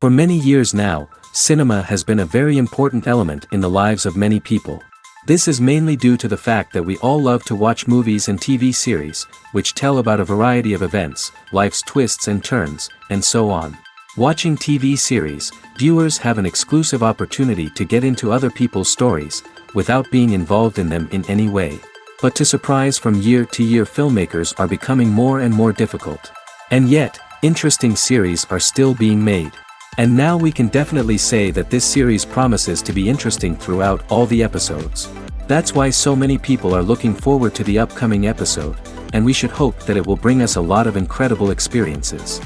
For many years now, cinema has been a very important element in the lives of many people. This is mainly due to the fact that we all love to watch movies and TV series, which tell about a variety of events, life's twists and turns, and so on. Watching TV series, viewers have an exclusive opportunity to get into other people's stories, without being involved in them in any way. But to surprise from year to year, filmmakers are becoming more and more difficult. And yet, interesting series are still being made. And now we can definitely say that this series promises to be interesting throughout all the episodes. That's why so many people are looking forward to the upcoming episode, and we should hope that it will bring us a lot of incredible experiences.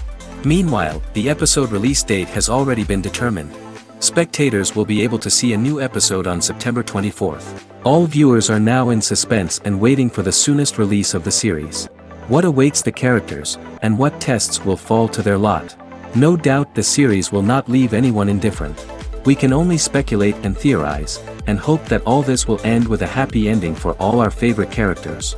Meanwhile, the episode release date has already been determined. Spectators will be able to see a new episode on September 24th. All viewers are now in suspense and waiting for the soonest release of the series. What awaits the characters, and what tests will fall to their lot? No doubt the series will not leave anyone indifferent. We can only speculate and theorize, and hope that all this will end with a happy ending for all our favorite characters.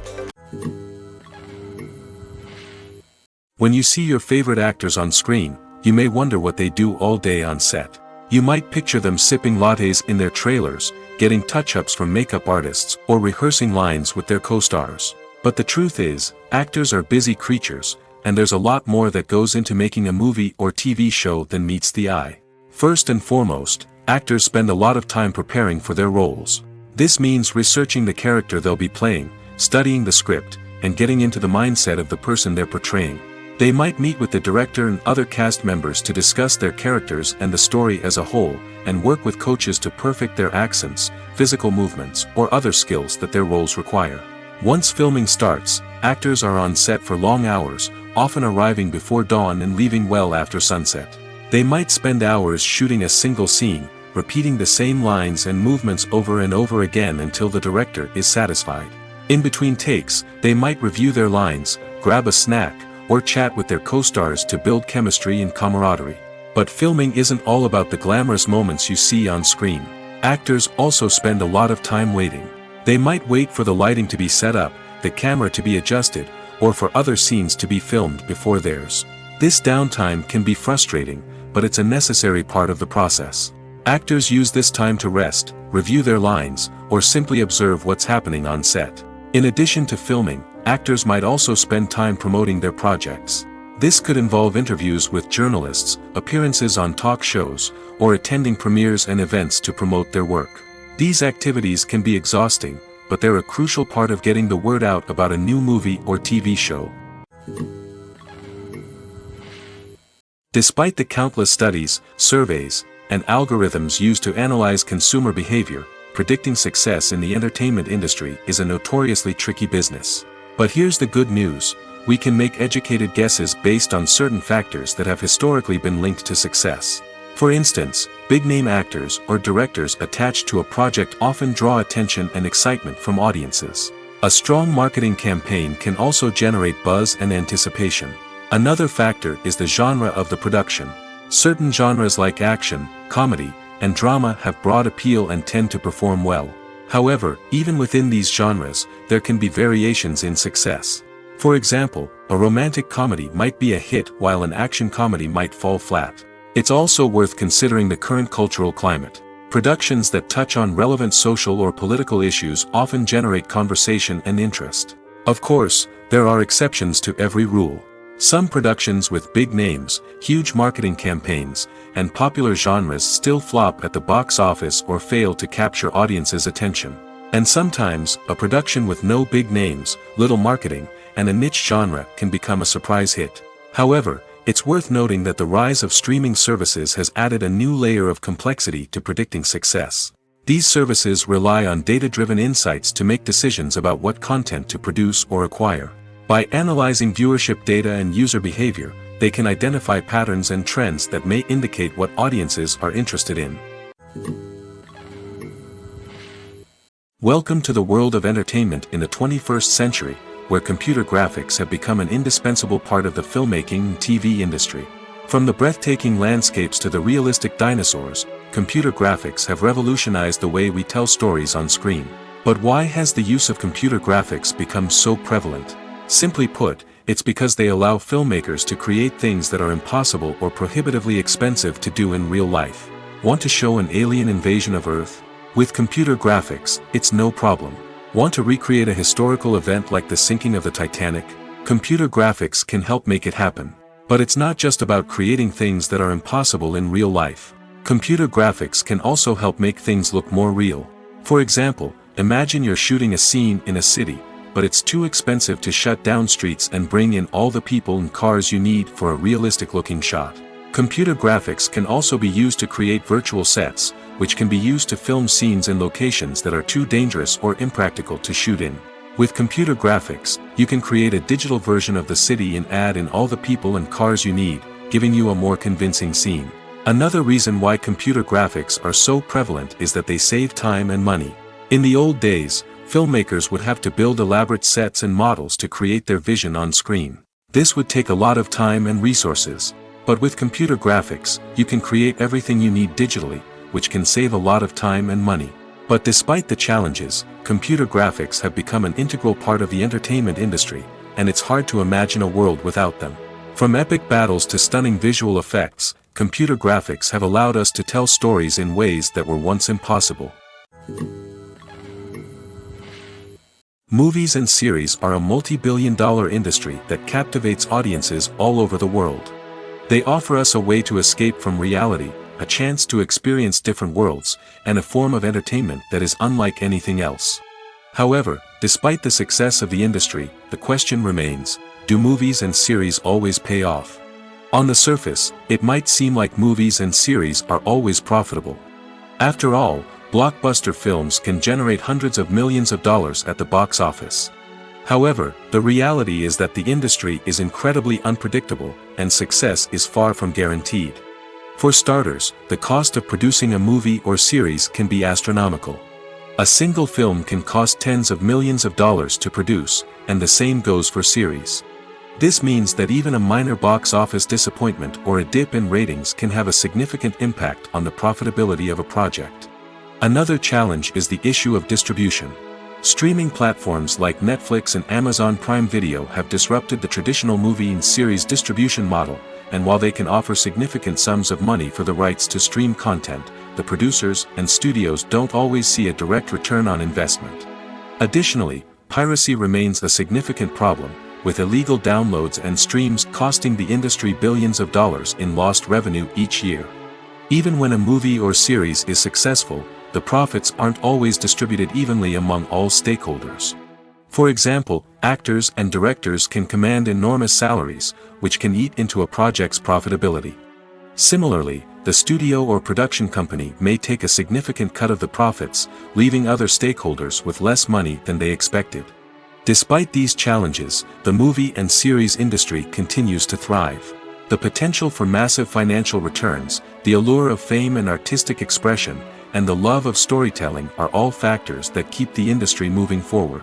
When you see your favorite actors on screen, you may wonder what they do all day on set. You might picture them sipping lattes in their trailers, getting touch-ups from makeup artists, or rehearsing lines with their co-stars. But the truth is, actors are busy creatures, and there's a lot more that goes into making a movie or TV show than meets the eye. First and foremost, actors spend a lot of time preparing for their roles. This means researching the character they'll be playing, studying the script, and getting into the mindset of the person they're portraying. They might meet with the director and other cast members to discuss their characters and the story as a whole, and work with coaches to perfect their accents, physical movements, or other skills that their roles require. Once filming starts, actors are on set for long hours, often arriving before dawn and leaving well after sunset. They might spend hours shooting a single scene, repeating the same lines and movements over and over again until the director is satisfied. In between takes, they might review their lines, grab a snack, or chat with their co-stars to build chemistry and camaraderie. But filming isn't all about the glamorous moments you see on screen. Actors also spend a lot of time waiting. They might wait for the lighting to be set up, the camera to be adjusted, or for other scenes to be filmed before theirs. This downtime can be frustrating, but it's a necessary part of the process. Actors use this time to rest, review their lines, or simply observe what's happening on set. In addition to filming, actors might also spend time promoting their projects. This could involve interviews with journalists, appearances on talk shows, or attending premieres and events to promote their work. These activities can be exhausting, but they're a crucial part of getting the word out about a new movie or TV show. Despite the countless studies, surveys, and algorithms used to analyze consumer behavior, predicting success in the entertainment industry is a notoriously tricky business. But here's the good news: we can make educated guesses based on certain factors that have historically been linked to success. For instance, big-name actors or directors attached to a project often draw attention and excitement from audiences. A strong marketing campaign can also generate buzz and anticipation. Another factor is the genre of the production. Certain genres like action, comedy, and drama have broad appeal and tend to perform well. However, even within these genres, there can be variations in success. For example, a romantic comedy might be a hit while an action comedy might fall flat. It's also worth considering the current cultural climate. Productions that touch on relevant social or political issues often generate conversation and interest. Of course, there are exceptions to every rule. Some productions with big names, huge marketing campaigns, and popular genres still flop at the box office or fail to capture audiences' attention. And sometimes, a production with no big names, little marketing, and a niche genre can become a surprise hit. However, it's worth noting that the rise of streaming services has added a new layer of complexity to predicting success. These services rely on data-driven insights to make decisions about what content to produce or acquire. By analyzing viewership data and user behavior, they can identify patterns and trends that may indicate what audiences are interested in. Welcome to the world of entertainment in the 21st century, where computer graphics have become an indispensable part of the filmmaking and TV industry. From the breathtaking landscapes to the realistic dinosaurs, computer graphics have revolutionized the way we tell stories on screen. But why has the use of computer graphics become so prevalent? Simply put, It's because they allow filmmakers to create things that are impossible or prohibitively expensive to do in real life. Want to show an alien invasion of Earth? With computer graphics, it's no problem. Want to recreate a historical event like the sinking of the Titanic? Computer graphics can help make it happen. But it's not just about creating things that are impossible in real life. Computer graphics can also help make things look more real. For example, imagine you're shooting a scene in a city, but it's too expensive to shut down streets and bring in all the people and cars you need for a realistic-looking shot. Computer graphics can also be used to create virtual sets, which can be used to film scenes in locations that are too dangerous or impractical to shoot in. With computer graphics, you can create a digital version of the city and add in all the people and cars you need, giving you a more convincing scene. Another reason why computer graphics are so prevalent is that they save time and money. In the old days, filmmakers would have to build elaborate sets and models to create their vision on screen. This would take a lot of time and resources. But with computer graphics, you can create everything you need digitally, which can save a lot of time and money. But despite the challenges, computer graphics have become an integral part of the entertainment industry, and it's hard to imagine a world without them. From epic battles to stunning visual effects, computer graphics have allowed us to tell stories in ways that were once impossible. Movies and series are a multi-billion-dollar industry that captivates audiences all over the world. They offer us a way to escape from reality, a chance to experience different worlds, and a form of entertainment that is unlike anything else. However, despite the success of the industry, the question remains, do movies and series always pay off? On the surface, it might seem like movies and series are always profitable. After all, blockbuster films can generate hundreds of millions of dollars at the box office. However, the reality is that the industry is incredibly unpredictable, and success is far from guaranteed. For starters, the cost of producing a movie or series can be astronomical. A single film can cost tens of millions of dollars to produce, and the same goes for series. This means that even a minor box office disappointment or a dip in ratings can have a significant impact on the profitability of a project. Another challenge is the issue of distribution. Streaming platforms like Netflix and Amazon Prime Video have disrupted the traditional movie and series distribution model, and while they can offer significant sums of money for the rights to stream content, the producers and studios don't always see a direct return on investment. Additionally, piracy remains a significant problem, with illegal downloads and streams costing the industry billions of dollars in lost revenue each year. Even when a movie or series is successful, the profits aren't always distributed evenly among all stakeholders. For example, actors and directors can command enormous salaries, which can eat into a project's profitability. Similarly, the studio or production company may take a significant cut of the profits, leaving other stakeholders with less money than they expected. Despite these challenges, the movie and series industry continues to thrive. The potential for massive financial returns, the allure of fame and artistic expression, and the love of storytelling are all factors that keep the industry moving forward.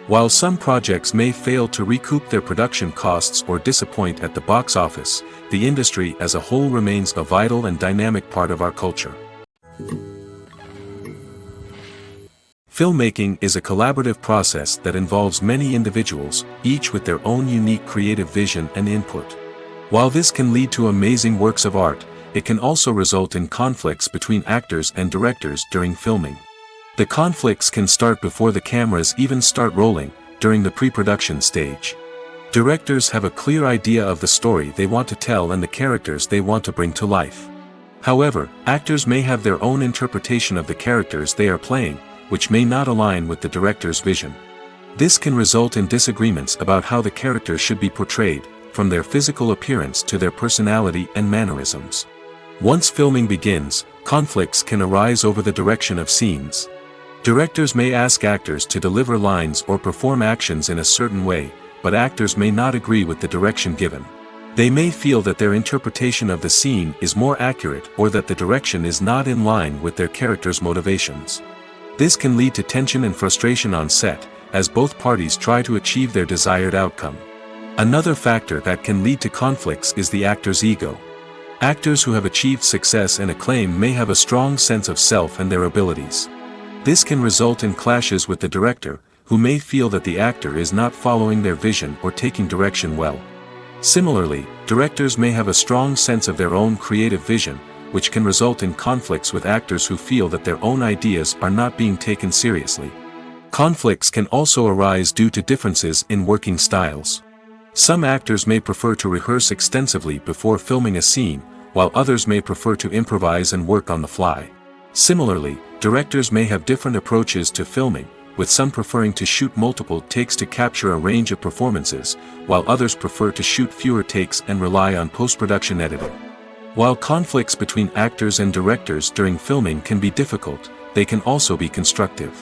While some projects may fail to recoup their production costs or disappoint at the box office, the industry as a whole remains a vital and dynamic part of our culture. Filmmaking is a collaborative process that involves many individuals, each with their own unique creative vision and input. While this can lead to amazing works of art, it can also result in conflicts between actors and directors during filming. The conflicts can start before the cameras even start rolling, during the pre-production stage. Directors have a clear idea of the story they want to tell and the characters they want to bring to life. However, actors may have their own interpretation of the characters they are playing, which may not align with the director's vision. This can result in disagreements about how the characters should be portrayed, from their physical appearance to their personality and mannerisms. Once filming begins, conflicts can arise over the direction of scenes. Directors may ask actors to deliver lines or perform actions in a certain way, but actors may not agree with the direction given. They may feel that their interpretation of the scene is more accurate or that the direction is not in line with their character's motivations. This can lead to tension and frustration on set, as both parties try to achieve their desired outcome. Another factor that can lead to conflicts is the actor's ego. Actors who have achieved success and acclaim may have a strong sense of self and their abilities. This can result in clashes with the director, who may feel that the actor is not following their vision or taking direction well. Similarly, directors may have a strong sense of their own creative vision, which can result in conflicts with actors who feel that their own ideas are not being taken seriously. Conflicts can also arise due to differences in working styles. Some actors may prefer to rehearse extensively before filming a scene, while others may prefer to improvise and work on the fly. Similarly, directors may have different approaches to filming, with some preferring to shoot multiple takes to capture a range of performances, while others prefer to shoot fewer takes and rely on post-production editing. While conflicts between actors and directors during filming can be difficult, they can also be constructive.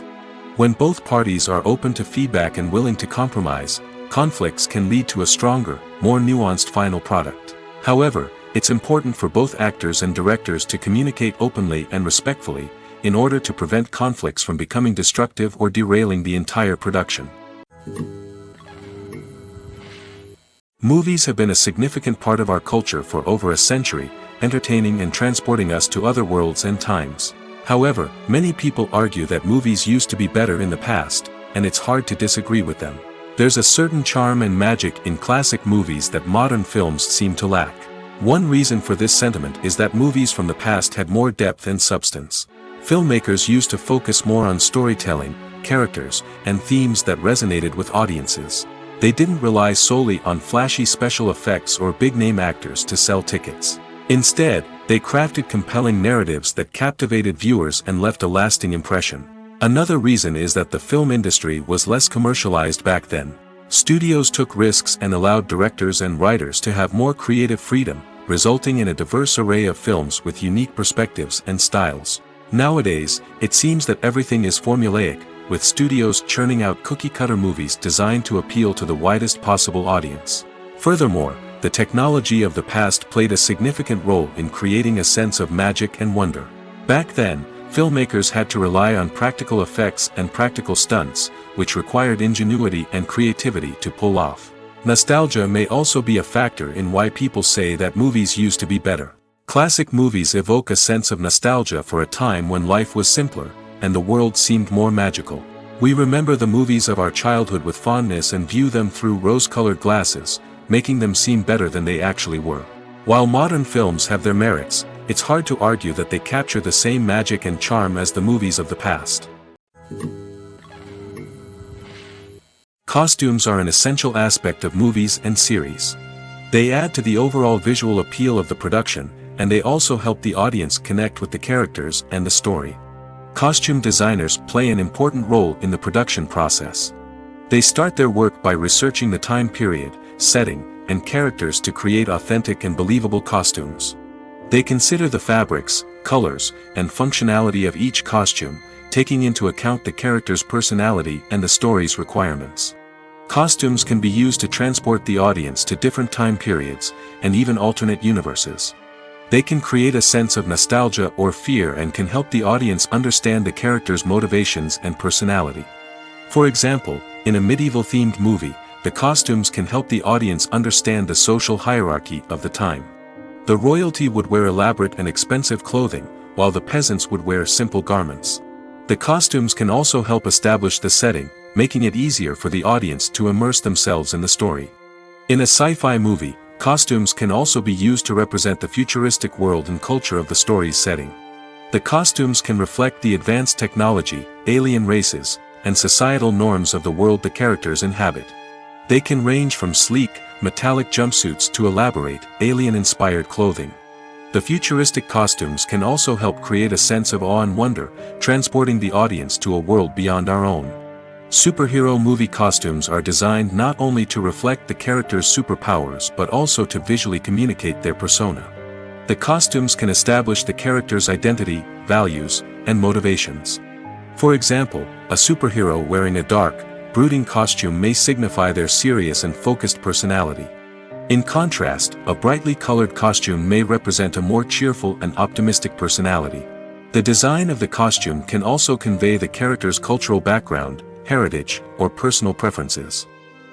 When both parties are open to feedback and willing to compromise, conflicts can lead to a stronger, more nuanced final product. However, it's important for both actors and directors to communicate openly and respectfully, in order to prevent conflicts from becoming destructive or derailing the entire production. Movies have been a significant part of our culture for over a century, entertaining and transporting us to other worlds and times. However, many people argue that movies used to be better in the past, and it's hard to disagree with them. There's a certain charm and magic in classic movies that modern films seem to lack. One reason for this sentiment is that movies from the past had more depth and substance. Filmmakers used to focus more on storytelling, characters, and themes that resonated with audiences. They didn't rely solely on flashy special effects or big-name actors to sell tickets. Instead, they crafted compelling narratives that captivated viewers and left a lasting impression. Another reason is that the film industry was less commercialized back then. Studios took risks and allowed directors and writers to have more creative freedom, resulting in a diverse array of films with unique perspectives and styles. Nowadays, it seems that everything is formulaic, with studios churning out cookie-cutter movies designed to appeal to the widest possible audience. Furthermore, the technology of the past played a significant role in creating a sense of magic and wonder. Back then, filmmakers had to rely on practical effects and practical stunts, which required ingenuity and creativity to pull off. Nostalgia may also be a factor in why people say that movies used to be better. Classic movies evoke a sense of nostalgia for a time when life was simpler, and the world seemed more magical. We remember the movies of our childhood with fondness and view them through rose-colored glasses, making them seem better than they actually were. While modern films have their merits, it's hard to argue that they capture the same magic and charm as the movies of the past. Costumes are an essential aspect of movies and series. They add to the overall visual appeal of the production, and they also help the audience connect with the characters and the story. Costume designers play an important role in the production process. They start their work by researching the time period, setting, and characters to create authentic and believable costumes. They consider the fabrics, colors, and functionality of each costume, taking into account the character's personality and the story's requirements. Costumes can be used to transport the audience to different time periods, and even alternate universes. They can create a sense of nostalgia or fear and can help the audience understand the character's motivations and personality. For example, in a medieval-themed movie, the costumes can help the audience understand the social hierarchy of the time. The royalty would wear elaborate and expensive clothing, while the peasants would wear simple garments. The costumes can also help establish the setting, making it easier for the audience to immerse themselves in the story. In a sci-fi movie, costumes can also be used to represent the futuristic world and culture of the story's setting. The costumes can reflect the advanced technology, alien races, and societal norms of the world the characters inhabit. They can range from sleek, metallic jumpsuits to elaborate, alien-inspired clothing. The futuristic costumes can also help create a sense of awe and wonder, transporting the audience to a world beyond our own. Superhero movie costumes are designed not only to reflect the character's superpowers but also to visually communicate their persona. The costumes can establish the character's identity, values, and motivations. For example, a superhero wearing a dark, brooding costume may signify their serious and focused personality. In contrast, a brightly colored costume may represent a more cheerful and optimistic personality. The design of the costume can also convey the character's cultural background, heritage, or personal preferences.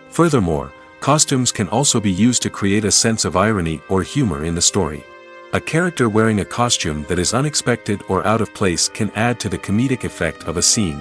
Furthermore, costumes can also be used to create a sense of irony or humor in the story. A character wearing a costume that is unexpected or out of place can add to the comedic effect of a scene.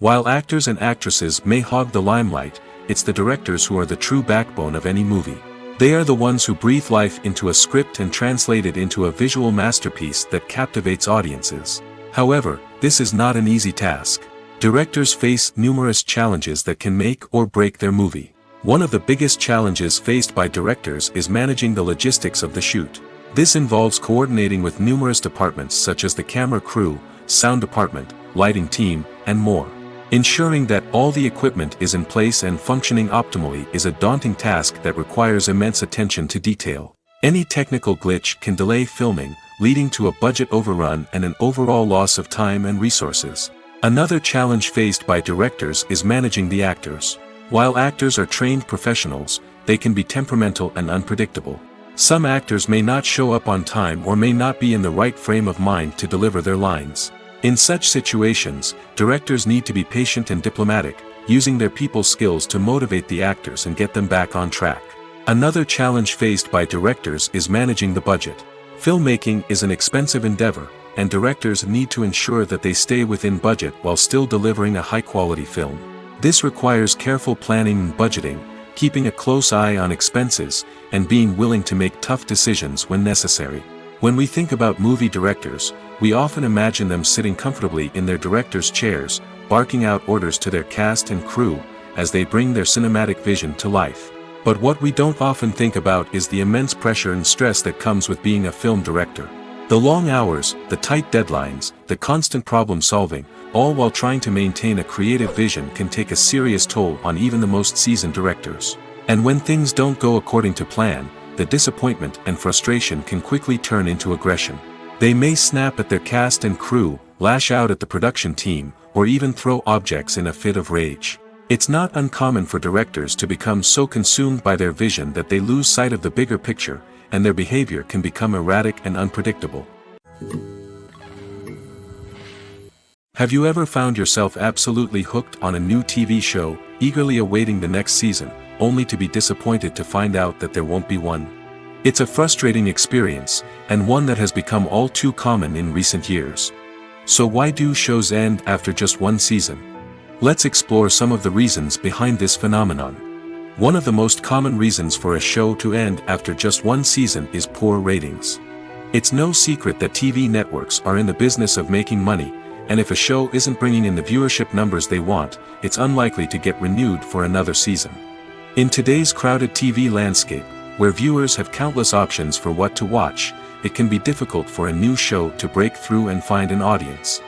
While actors and actresses may hog the limelight, it's the directors who are the true backbone of any movie. They are the ones who breathe life into a script and translate it into a visual masterpiece that captivates audiences. However, this is not an easy task. Directors face numerous challenges that can make or break their movie. One of the biggest challenges faced by directors is managing the logistics of the shoot. This involves coordinating with numerous departments such as the camera crew, sound department, lighting team, and more. Ensuring that all the equipment is in place and functioning optimally is a daunting task that requires immense attention to detail. Any technical glitch can delay filming, leading to a budget overrun and an overall loss of time and resources. Another challenge faced by directors is managing the actors. While actors are trained professionals, they can be temperamental and unpredictable. Some actors may not show up on time or may not be in the right frame of mind to deliver their lines. In such situations, directors need to be patient and diplomatic, using their people skills to motivate the actors and get them back on track. Another challenge faced by directors is managing the budget. Filmmaking is an expensive endeavor, and directors need to ensure that they stay within budget while still delivering a high-quality film. This requires careful planning and budgeting, keeping a close eye on expenses, and being willing to make tough decisions when necessary. When we think about movie directors, we often imagine them sitting comfortably in their director's chairs, barking out orders to their cast and crew, as they bring their cinematic vision to life. But what we don't often think about is the immense pressure and stress that comes with being a film director. The long hours, the tight deadlines, the constant problem solving, all while trying to maintain a creative vision can take a serious toll on even the most seasoned directors. And when things don't go according to plan, the disappointment and frustration can quickly turn into aggression. They may snap at their cast and crew, lash out at the production team, or even throw objects in a fit of rage. It's not uncommon for directors to become so consumed by their vision that they lose sight of the bigger picture, and their behavior can become erratic and unpredictable. Have you ever found yourself absolutely hooked on a new TV show, eagerly awaiting the next season, only to be disappointed to find out that there won't be one? It's a frustrating experience, and one that has become all too common in recent years. So why do shows end after just one season? Let's explore some of the reasons behind this phenomenon. One of the most common reasons for a show to end after just one season is poor ratings. It's no secret that TV networks are in the business of making money, and if a show isn't bringing in the viewership numbers they want, it's unlikely to get renewed for another season. In today's crowded TV landscape, where viewers have countless options for what to watch, it can be difficult for a new show to break through and find an audience.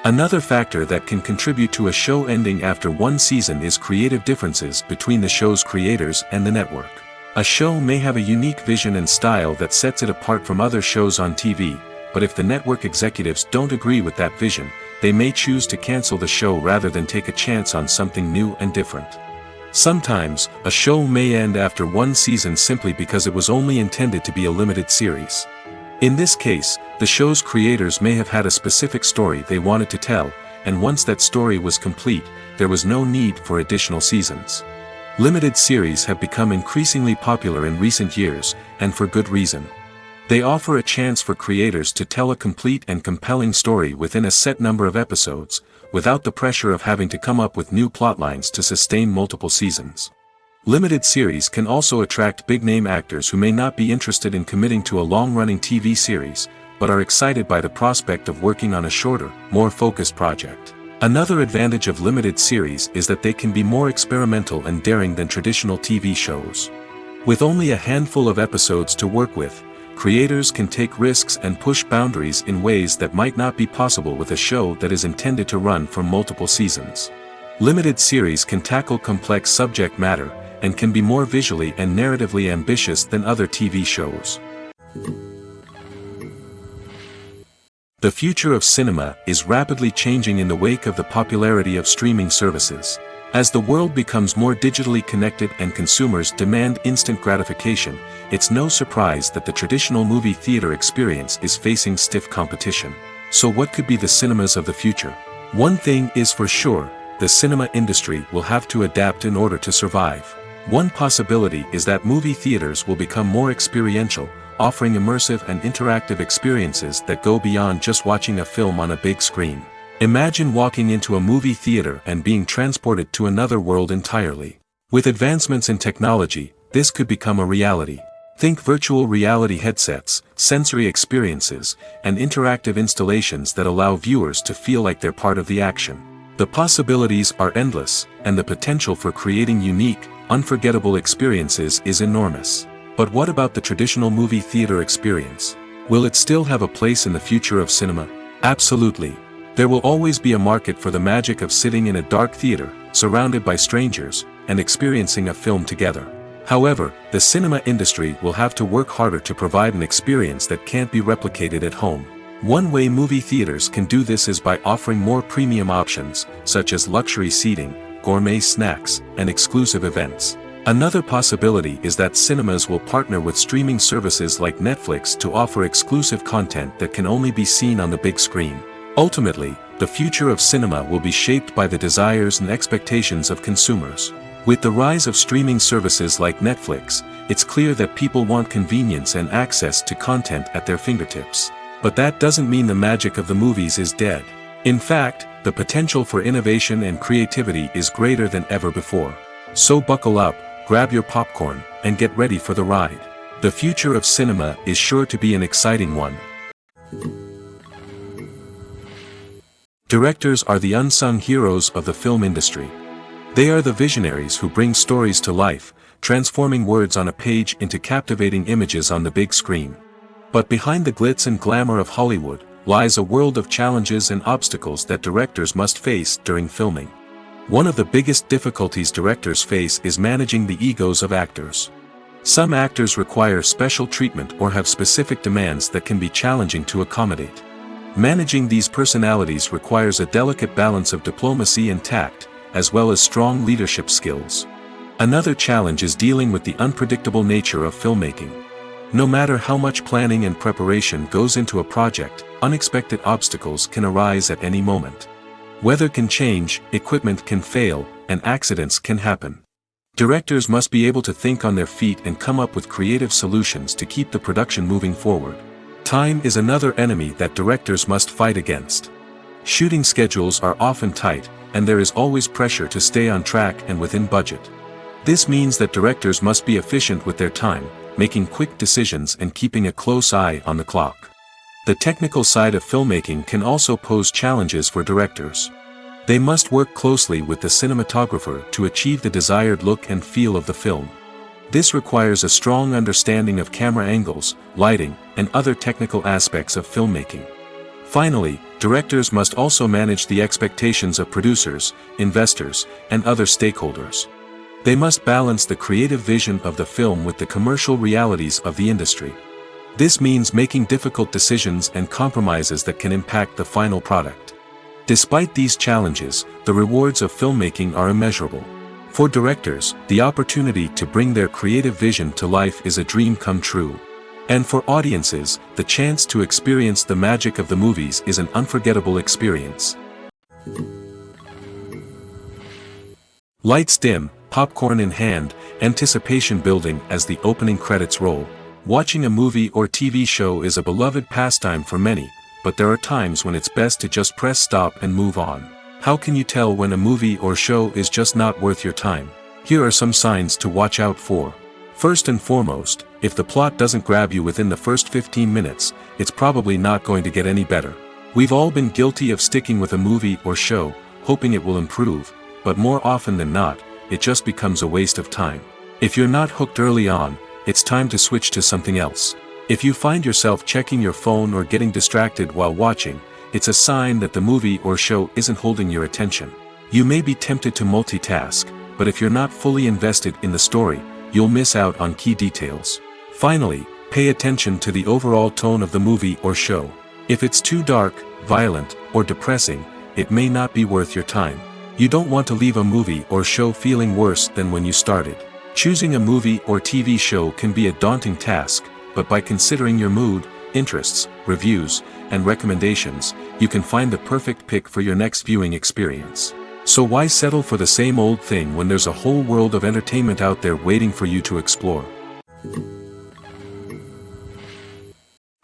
Another factor that can contribute to a show ending after one season is creative differences between the show's creators and the network. A show may have a unique vision and style that sets it apart from other shows on TV, but if the network executives don't agree with that vision, they may choose to cancel the show rather than take a chance on something new and different. Sometimes, a show may end after one season simply because it was only intended to be a limited series. In this case, the show's creators may have had a specific story they wanted to tell, and once that story was complete, there was no need for additional seasons. Limited series have become increasingly popular in recent years, and for good reason. They offer a chance for creators to tell a complete and compelling story within a set number of episodes, without the pressure of having to come up with new plotlines to sustain multiple seasons. Limited series can also attract big-name actors who may not be interested in committing to a long-running TV series, but are excited by the prospect of working on a shorter, more focused project. Another advantage of limited series is that they can be more experimental and daring than traditional TV shows. With only a handful of episodes to work with, creators can take risks and push boundaries in ways that might not be possible with a show that is intended to run for multiple seasons. Limited series can tackle complex subject matter, and can be more visually and narratively ambitious than other TV shows. The future of cinema is rapidly changing in the wake of the popularity of streaming services. As the world becomes more digitally connected and consumers demand instant gratification, it's no surprise that the traditional movie theater experience is facing stiff competition. So what could be the cinemas of the future? One thing is for sure, the cinema industry will have to adapt in order to survive. One possibility is that movie theaters will become more experiential, offering immersive and interactive experiences that go beyond just watching a film on a big screen. Imagine walking into a movie theater and being transported to another world entirely. With advancements in technology, this could become a reality. Think virtual reality headsets, sensory experiences, and interactive installations that allow viewers to feel like they're part of the action. The possibilities are endless, and the potential for creating unique, unforgettable experiences is enormous. But what about the traditional movie theater experience? Will it still have a place in the future of cinema? Absolutely. There will always be a market for the magic of sitting in a dark theater, surrounded by strangers, and experiencing a film together. However, the cinema industry will have to work harder to provide an experience that can't be replicated at home. One way movie theaters can do this is by offering more premium options, such as luxury seating, gourmet snacks, and exclusive events. Another possibility is that cinemas will partner with streaming services like Netflix to offer exclusive content that can only be seen on the big screen. Ultimately, the future of cinema will be shaped by the desires and expectations of consumers. With the rise of streaming services like Netflix, it's clear that people want convenience and access to content at their fingertips. But that doesn't mean the magic of the movies is dead. In fact, the potential for innovation and creativity is greater than ever before. So buckle up, grab your popcorn, and get ready for the ride. The future of cinema is sure to be an exciting one. Directors are the unsung heroes of the film industry. They are the visionaries who bring stories to life, transforming words on a page into captivating images on the big screen. But behind the glitz and glamour of Hollywood, lies a world of challenges and obstacles that directors must face during filming. One of the biggest difficulties directors face is managing the egos of actors. Some actors require special treatment or have specific demands that can be challenging to accommodate. Managing these personalities requires a delicate balance of diplomacy and tact, as well as strong leadership skills. Another challenge is dealing with the unpredictable nature of filmmaking. No matter how much planning and preparation goes into a project, unexpected obstacles can arise at any moment. Weather can change, equipment can fail, and accidents can happen. Directors must be able to think on their feet and come up with creative solutions to keep the production moving forward. Time is another enemy that directors must fight against. Shooting schedules are often tight, and there is always pressure to stay on track and within budget. This means that directors must be efficient with their time, making quick decisions and keeping a close eye on the clock. The technical side of filmmaking can also pose challenges for directors. They must work closely with the cinematographer to achieve the desired look and feel of the film. This requires a strong understanding of camera angles, lighting, and other technical aspects of filmmaking. Finally, directors must also manage the expectations of producers, investors, and other stakeholders. They must balance the creative vision of the film with the commercial realities of the industry. This means making difficult decisions and compromises that can impact the final product. Despite these challenges, the rewards of filmmaking are immeasurable. For directors, the opportunity to bring their creative vision to life is a dream come true. And for audiences, the chance to experience the magic of the movies is an unforgettable experience. Lights dim, popcorn in hand, anticipation building as the opening credits roll. Watching a movie or TV show is a beloved pastime for many, but there are times when it's best to just press stop and move on. How can you tell when a movie or show is just not worth your time? Here are some signs to watch out for. First and foremost, if the plot doesn't grab you within the first 15 minutes, it's probably not going to get any better. We've all been guilty of sticking with a movie or show, hoping it will improve, but more often than not, it just becomes a waste of time. If you're not hooked early on, it's time to switch to something else. If you find yourself checking your phone or getting distracted while watching, it's a sign that the movie or show isn't holding your attention. You may be tempted to multitask, but if you're not fully invested in the story, you'll miss out on key details. Finally, pay attention to the overall tone of the movie or show. If it's too dark, violent, or depressing, it may not be worth your time. You don't want to leave a movie or show feeling worse than when you started. Choosing a movie or TV show can be a daunting task, but by considering your mood, interests, reviews, and recommendations, you can find the perfect pick for your next viewing experience. So why settle for the same old thing when there's a whole world of entertainment out there waiting for you to explore?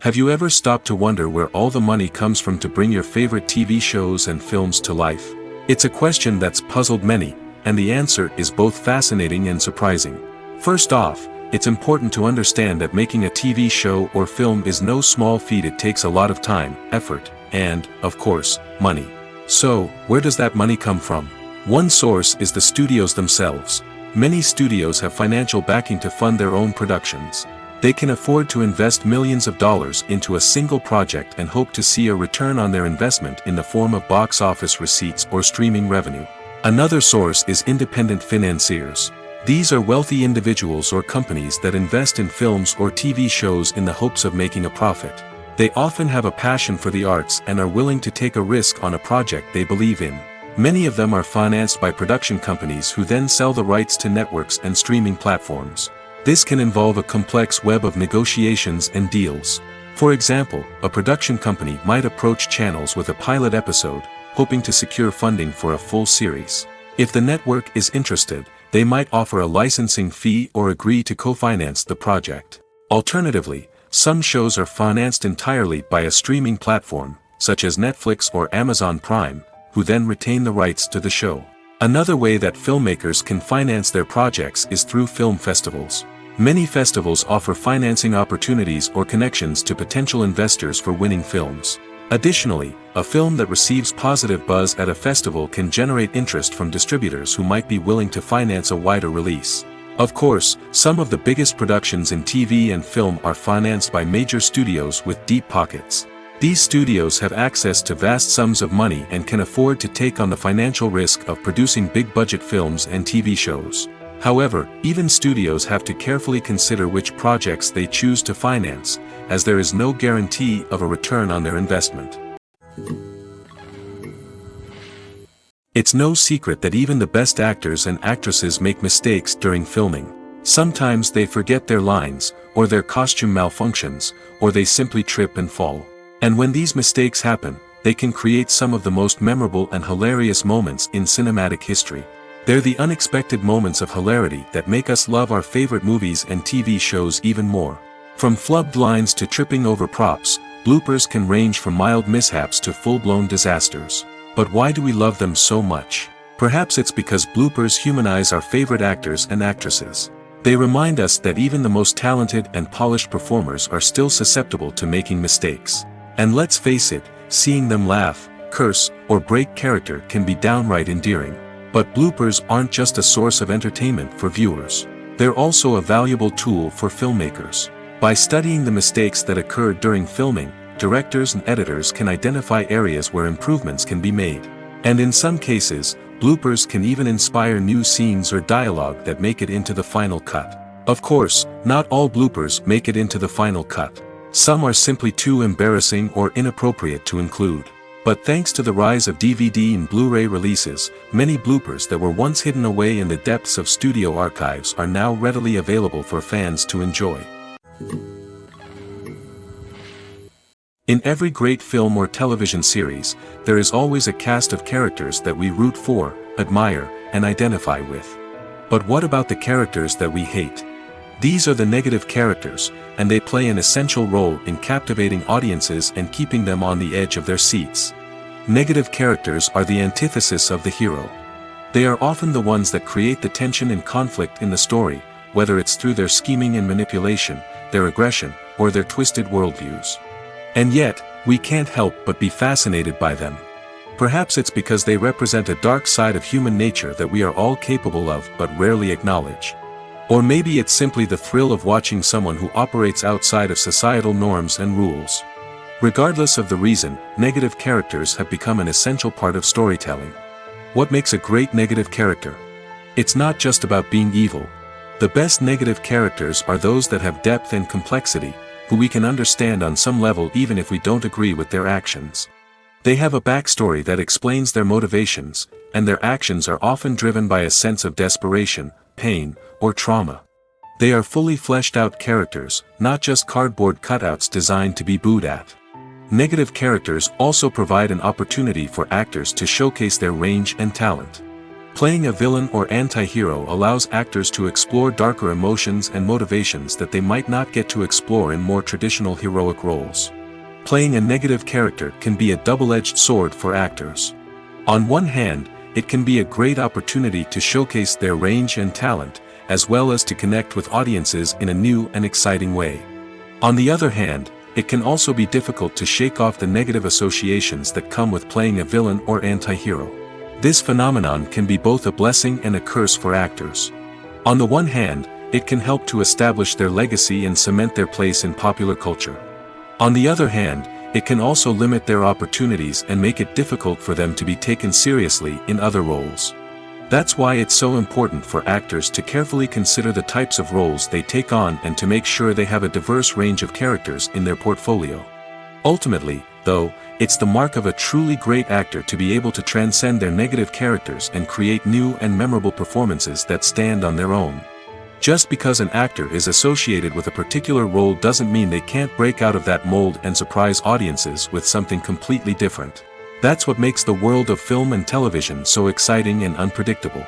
Have you ever stopped to wonder where all the money comes from to bring your favorite TV shows and films to life? It's a question that's puzzled many, and the answer is both fascinating and surprising. First off, it's important to understand that making a TV show or film is no small feat. It takes a lot of time, effort, and, of course, money. So, where does that money come from? One source is the studios themselves. Many studios have financial backing to fund their own productions. They can afford to invest millions of dollars into a single project and hope to see a return on their investment in the form of box office receipts or streaming revenue. Another source is independent financiers. These are wealthy individuals or companies that invest in films or TV shows in the hopes of making a profit. They often have a passion for the arts and are willing to take a risk on a project they believe in. Many of them are financed by production companies who then sell the rights to networks and streaming platforms. This can involve a complex web of negotiations and deals. For example, a production company might approach channels with a pilot episode, hoping to secure funding for a full series. If the network is interested, they might offer a licensing fee or agree to co-finance the project. Alternatively, some shows are financed entirely by a streaming platform, such as Netflix or Amazon Prime, who then retain the rights to the show. Another way that filmmakers can finance their projects is through film festivals. Many festivals offer financing opportunities or connections to potential investors for winning films. Additionally, a film that receives positive buzz at a festival can generate interest from distributors who might be willing to finance a wider release. Of course, some of the biggest productions in TV and film are financed by major studios with deep pockets. These studios have access to vast sums of money and can afford to take on the financial risk of producing big-budget films and TV shows. However, even studios have to carefully consider which projects they choose to finance, as there is no guarantee of a return on their investment. It's no secret that even the best actors and actresses make mistakes during filming. Sometimes they forget their lines, or their costume malfunctions, or they simply trip and fall. And when these mistakes happen, they can create some of the most memorable and hilarious moments in cinematic history. They're the unexpected moments of hilarity that make us love our favorite movies and TV shows even more. From flubbed lines to tripping over props, bloopers can range from mild mishaps to full-blown disasters. But why do we love them so much? Perhaps it's because bloopers humanize our favorite actors and actresses. They remind us that even the most talented and polished performers are still susceptible to making mistakes. And let's face it, seeing them laugh, curse, or break character can be downright endearing. But bloopers aren't just a source of entertainment for viewers. They're also a valuable tool for filmmakers. By studying the mistakes that occurred during filming, directors and editors can identify areas where improvements can be made. And in some cases, bloopers can even inspire new scenes or dialogue that make it into the final cut. Of course, not all bloopers make it into the final cut. Some are simply too embarrassing or inappropriate to include. But thanks to the rise of DVD and Blu-ray releases, many bloopers that were once hidden away in the depths of studio archives are now readily available for fans to enjoy. In every great film or television series, there is always a cast of characters that we root for, admire, and identify with. But what about the characters that we hate? These are the negative characters, and they play an essential role in captivating audiences and keeping them on the edge of their seats. Negative characters are the antithesis of the hero. They are often the ones that create the tension and conflict in the story, whether it's through their scheming and manipulation, their aggression, or their twisted worldviews. And yet, we can't help but be fascinated by them. Perhaps it's because they represent a dark side of human nature that we are all capable of but rarely acknowledge. Or maybe it's simply the thrill of watching someone who operates outside of societal norms and rules. Regardless of the reason, negative characters have become an essential part of storytelling. What makes a great negative character? It's not just about being evil. The best negative characters are those that have depth and complexity, who we can understand on some level even if we don't agree with their actions. They have a backstory that explains their motivations, and their actions are often driven by a sense of desperation, pain, or trauma. They are fully fleshed out characters, not just cardboard cutouts designed to be booed at. Negative characters also provide an opportunity for actors to showcase their range and talent. Playing a villain or anti-hero allows actors to explore darker emotions and motivations that they might not get to explore in more traditional heroic roles. Playing a negative character can be a double-edged sword for actors. On one hand, it can be a great opportunity to showcase their range and talent, as well as to connect with audiences in a new and exciting way. On the other hand, it can also be difficult to shake off the negative associations that come with playing a villain or anti-hero. This phenomenon can be both a blessing and a curse for actors. On the one hand, it can help to establish their legacy and cement their place in popular culture. On the other hand, it can also limit their opportunities and make it difficult for them to be taken seriously in other roles. That's why it's so important for actors to carefully consider the types of roles they take on and to make sure they have a diverse range of characters in their portfolio. Ultimately, though, it's the mark of a truly great actor to be able to transcend their negative characters and create new and memorable performances that stand on their own. Just because an actor is associated with a particular role doesn't mean they can't break out of that mold and surprise audiences with something completely different. That's what makes the world of film and television so exciting and unpredictable.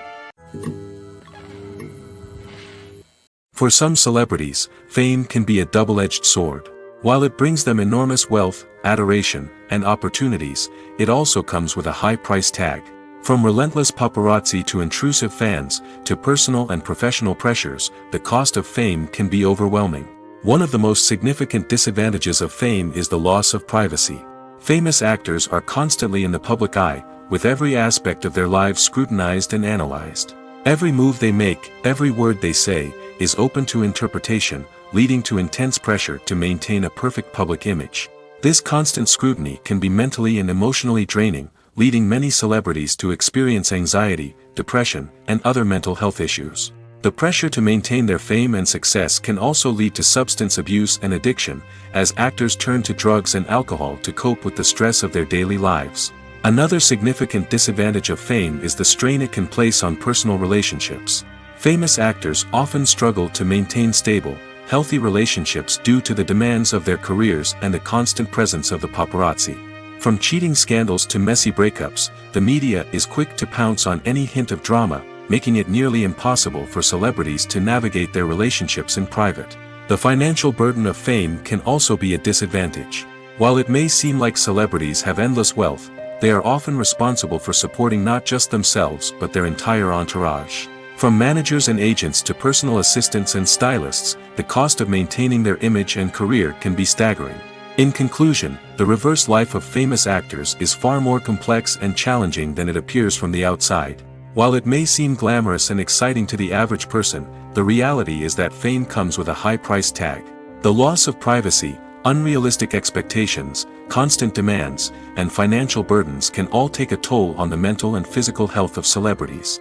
For some celebrities, fame can be a double-edged sword. While it brings them enormous wealth, adoration, and opportunities, it also comes with a high price tag. From relentless paparazzi to intrusive fans, to personal and professional pressures, the cost of fame can be overwhelming. One of the most significant disadvantages of fame is the loss of privacy. Famous actors are constantly in the public eye, with every aspect of their lives scrutinized and analyzed. Every move they make, every word they say, is open to interpretation, leading to intense pressure to maintain a perfect public image. This constant scrutiny can be mentally and emotionally draining, leading many celebrities to experience anxiety, depression, and other mental health issues. The pressure to maintain their fame and success can also lead to substance abuse and addiction, as actors turn to drugs and alcohol to cope with the stress of their daily lives. Another significant disadvantage of fame is the strain it can place on personal relationships. Famous actors often struggle to maintain stable, healthy relationships due to the demands of their careers and the constant presence of the paparazzi. From cheating scandals to messy breakups, the media is quick to pounce on any hint of drama, making it nearly impossible for celebrities to navigate their relationships in private. The financial burden of fame can also be a disadvantage. While it may seem like celebrities have endless wealth, they are often responsible for supporting not just themselves but their entire entourage. From managers and agents to personal assistants and stylists, the cost of maintaining their image and career can be staggering. In conclusion, the reverse life of famous actors is far more complex and challenging than it appears from the outside. While it may seem glamorous and exciting to the average person, the reality is that fame comes with a high price tag. The loss of privacy, unrealistic expectations, constant demands, and financial burdens can all take a toll on the mental and physical health of celebrities.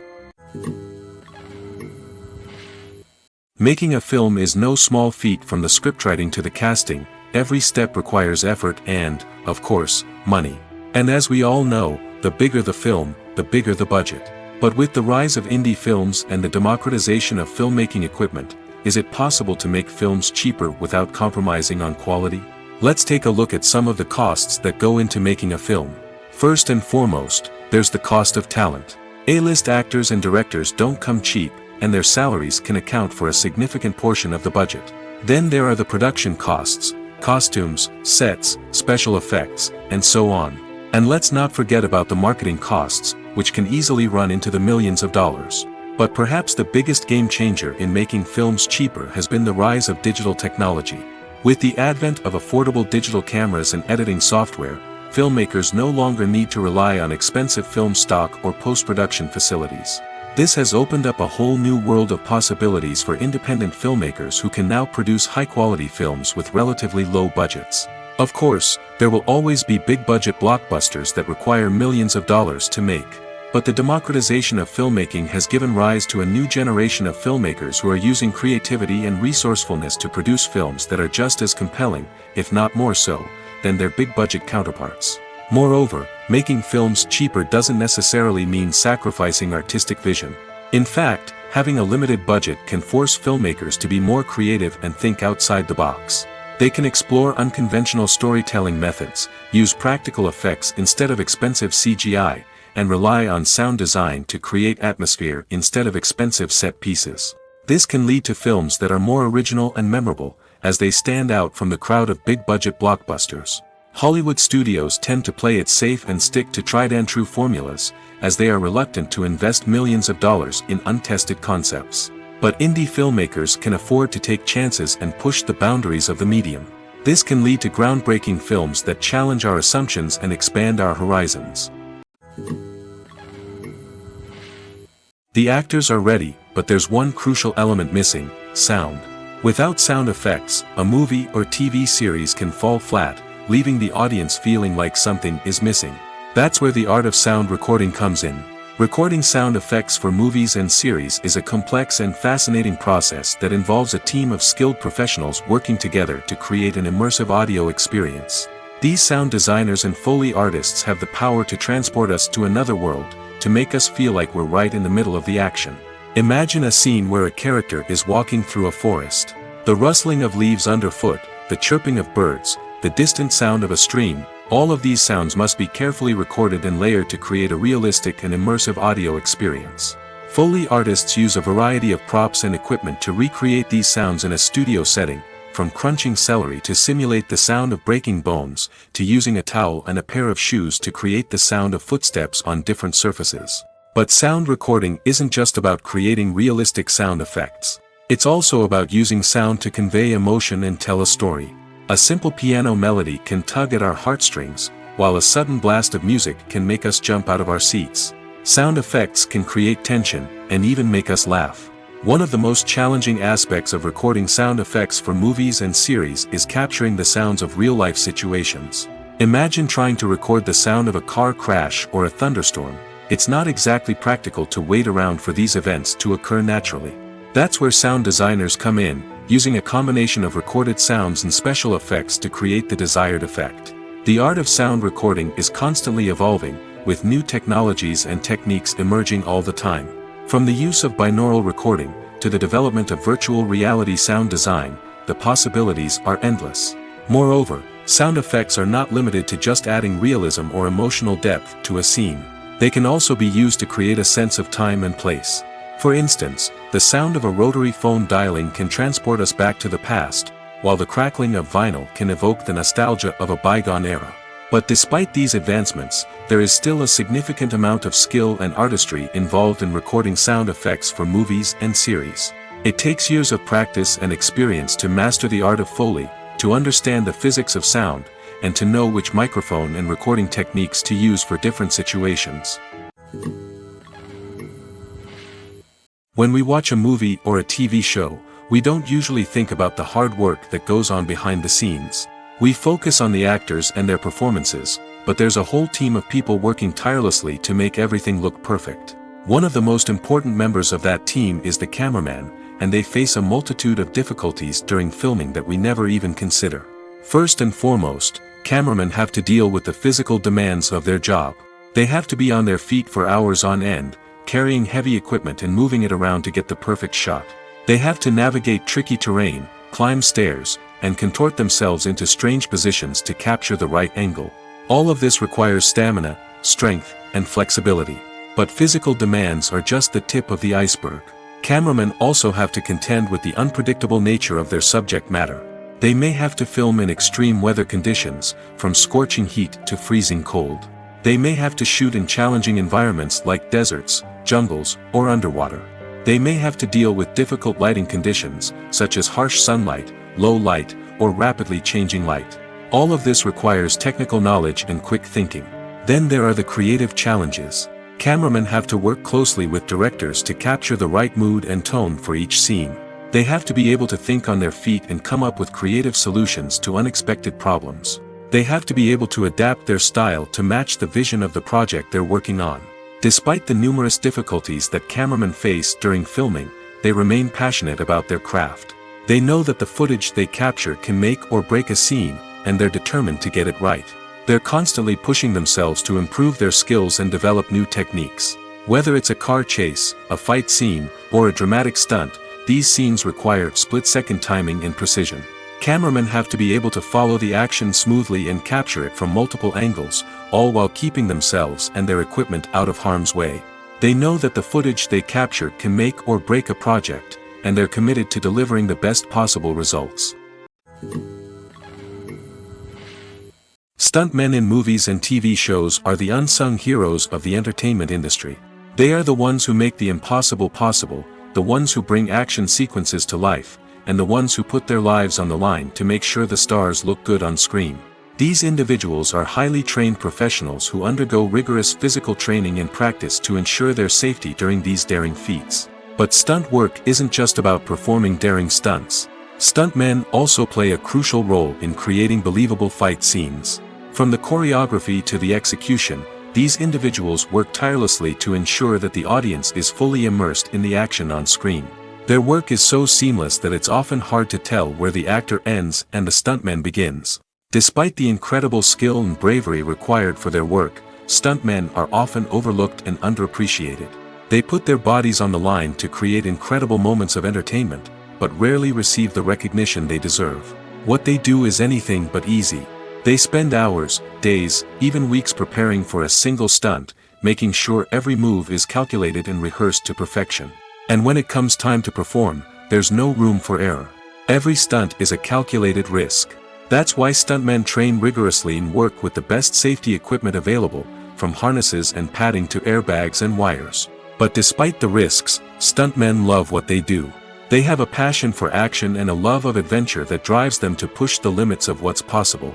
Making a film is no small feat. From the scriptwriting to the casting, every step requires effort and, of course, money. And as we all know, the bigger the film, the bigger the budget. But with the rise of indie films and the democratization of filmmaking equipment, is it possible to make films cheaper without compromising on quality? Let's take a look at some of the costs that go into making a film. First and foremost, there's the cost of talent. A-list actors and directors don't come cheap, and their salaries can account for a significant portion of the budget. Then there are the production costs, costumes, sets, special effects, and so on. And let's not forget about the marketing costs, which can easily run into the millions of dollars. But perhaps the biggest game changer in making films cheaper has been the rise of digital technology. With the advent of affordable digital cameras and editing software, filmmakers no longer need to rely on expensive film stock or post-production facilities. This has opened up a whole new world of possibilities for independent filmmakers who can now produce high-quality films with relatively low budgets. Of course, there will always be big-budget blockbusters that require millions of dollars to make. But the democratization of filmmaking has given rise to a new generation of filmmakers who are using creativity and resourcefulness to produce films that are just as compelling, if not more so, than their big-budget counterparts. Moreover, making films cheaper doesn't necessarily mean sacrificing artistic vision. In fact, having a limited budget can force filmmakers to be more creative and think outside the box. They can explore unconventional storytelling methods, use practical effects instead of expensive CGI, and rely on sound design to create atmosphere instead of expensive set pieces. This can lead to films that are more original and memorable, as they stand out from the crowd of big-budget blockbusters. Hollywood studios tend to play it safe and stick to tried-and-true formulas, as they are reluctant to invest millions of dollars in untested concepts. But indie filmmakers can afford to take chances and push the boundaries of the medium. This can lead to groundbreaking films that challenge our assumptions and expand our horizons. The actors are ready, but there's one crucial element missing: sound. Without sound effects, a movie or TV series can fall flat, leaving the audience feeling like something is missing. That's where the art of sound recording comes in. Recording sound effects for movies and series is a complex and fascinating process that involves a team of skilled professionals working together to create an immersive audio experience. These sound designers and Foley artists have the power to transport us to another world, to make us feel like we're right in the middle of the action. Imagine a scene where a character is walking through a forest. The rustling of leaves underfoot, the chirping of birds, the distant sound of a stream, all of these sounds must be carefully recorded and layered to create a realistic and immersive audio experience. Foley artists use a variety of props and equipment to recreate these sounds in a studio setting, from crunching celery to simulate the sound of breaking bones, to using a towel and a pair of shoes to create the sound of footsteps on different surfaces. But sound recording isn't just about creating realistic sound effects. It's also about using sound to convey emotion and tell a story. A simple piano melody can tug at our heartstrings, while a sudden blast of music can make us jump out of our seats. Sound effects can create tension, and even make us laugh. One of the most challenging aspects of recording sound effects for movies and series is capturing the sounds of real-life situations. Imagine trying to record the sound of a car crash or a thunderstorm. It's not exactly practical to wait around for these events to occur naturally. That's where sound designers come in, using a combination of recorded sounds and special effects to create the desired effect. The art of sound recording is constantly evolving, with new technologies and techniques emerging all the time. From the use of binaural recording, to the development of virtual reality sound design, the possibilities are endless. Moreover, sound effects are not limited to just adding realism or emotional depth to a scene. They can also be used to create a sense of time and place. For instance, the sound of a rotary phone dialing can transport us back to the past, while the crackling of vinyl can evoke the nostalgia of a bygone era. But despite these advancements, there is still a significant amount of skill and artistry involved in recording sound effects for movies and series. It takes years of practice and experience to master the art of Foley, to understand the physics of sound, and to know which microphone and recording techniques to use for different situations. When we watch a movie or a TV show, we don't usually think about the hard work that goes on behind the scenes. We focus on the actors and their performances, but there's a whole team of people working tirelessly to make everything look perfect. One of the most important members of that team is the cameraman, and they face a multitude of difficulties during filming that we never even consider. First and foremost, cameramen have to deal with the physical demands of their job. They have to be on their feet for hours on end, carrying heavy equipment and moving it around to get the perfect shot. They have to navigate tricky terrain, climb stairs, and contort themselves into strange positions to capture the right angle. All of this requires stamina, strength, and flexibility. But physical demands are just the tip of the iceberg. Cameramen also have to contend with the unpredictable nature of their subject matter. They may have to film in extreme weather conditions, from scorching heat to freezing cold. They may have to shoot in challenging environments like deserts, jungles, or underwater. They may have to deal with difficult lighting conditions, such as harsh sunlight, low light, or rapidly changing light. All of this requires technical knowledge and quick thinking. Then there are the creative challenges. Cameramen have to work closely with directors to capture the right mood and tone for each scene. They have to be able to think on their feet and come up with creative solutions to unexpected problems. They have to be able to adapt their style to match the vision of the project they're working on. Despite the numerous difficulties that cameramen face during filming, they remain passionate about their craft. They know that the footage they capture can make or break a scene, and they're determined to get it right. They're constantly pushing themselves to improve their skills and develop new techniques. Whether it's a car chase, a fight scene, or a dramatic stunt, these scenes require split-second timing and precision. Cameramen have to be able to follow the action smoothly and capture it from multiple angles, all while keeping themselves and their equipment out of harm's way. They know that the footage they capture can make or break a project, and they're committed to delivering the best possible results. Stuntmen in movies and TV shows are the unsung heroes of the entertainment industry. They are the ones who make the impossible possible, the ones who bring action sequences to life, and the ones who put their lives on the line to make sure the stars look good on screen. These individuals are highly trained professionals who undergo rigorous physical training and practice to ensure their safety during these daring feats. But stunt work isn't just about performing daring stunts. Stuntmen also play a crucial role in creating believable fight scenes. From the choreography to the execution, these individuals work tirelessly to ensure that the audience is fully immersed in the action on screen. Their work is so seamless that it's often hard to tell where the actor ends and the stuntman begins. Despite the incredible skill and bravery required for their work, stuntmen are often overlooked and underappreciated. They put their bodies on the line to create incredible moments of entertainment, but rarely receive the recognition they deserve. What they do is anything but easy. They spend hours, days, even weeks preparing for a single stunt, making sure every move is calculated and rehearsed to perfection. And when it comes time to perform, there's no room for error. Every stunt is a calculated risk. That's why stuntmen train rigorously and work with the best safety equipment available, from harnesses and padding to airbags and wires. But despite the risks, stuntmen love what they do. They have a passion for action and a love of adventure that drives them to push the limits of what's possible.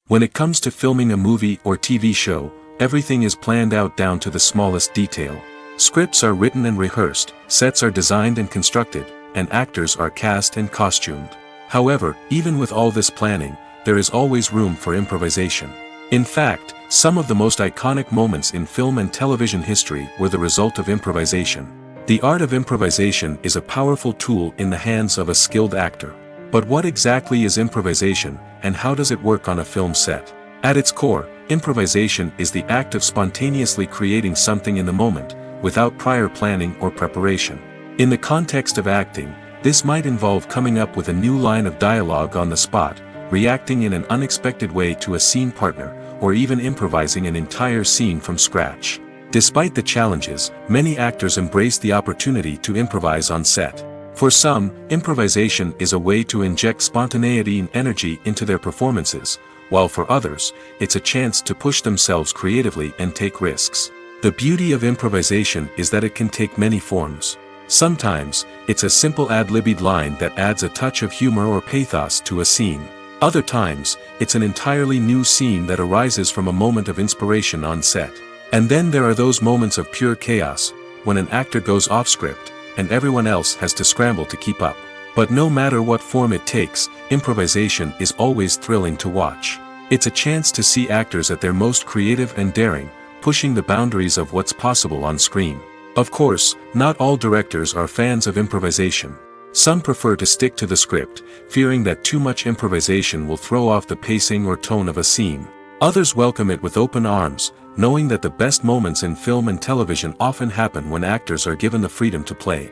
When it comes to filming a movie or TV show, everything is planned out down to the smallest detail. Scripts are written and rehearsed, sets are designed and constructed, and actors are cast and costumed. However, even with all this planning, there is always room for improvisation. In fact, some of the most iconic moments in film and television history were the result of improvisation. The art of improvisation is a powerful tool in the hands of a skilled actor. But what exactly is improvisation, and how does it work on a film set? At its core, improvisation is the act of spontaneously creating something in the moment, without prior planning or preparation. In the context of acting, this might involve coming up with a new line of dialogue on the spot, reacting in an unexpected way to a scene partner, or even improvising an entire scene from scratch. Despite the challenges, many actors embrace the opportunity to improvise on set. For some, improvisation is a way to inject spontaneity and energy into their performances, while for others, it's a chance to push themselves creatively and take risks. The beauty of improvisation is that it can take many forms. Sometimes, it's a simple ad-libbed line that adds a touch of humor or pathos to a scene. Other times, it's an entirely new scene that arises from a moment of inspiration on set. And then there are those moments of pure chaos, when an actor goes off script, and everyone else has to scramble to keep up. But no matter what form it takes, improvisation is always thrilling to watch. It's a chance to see actors at their most creative and daring, pushing the boundaries of what's possible on screen. Of course, not all directors are fans of improvisation. Some prefer to stick to the script, fearing that too much improvisation will throw off the pacing or tone of a scene. Others welcome it with open arms, knowing that the best moments in film and television often happen when actors are given the freedom to play.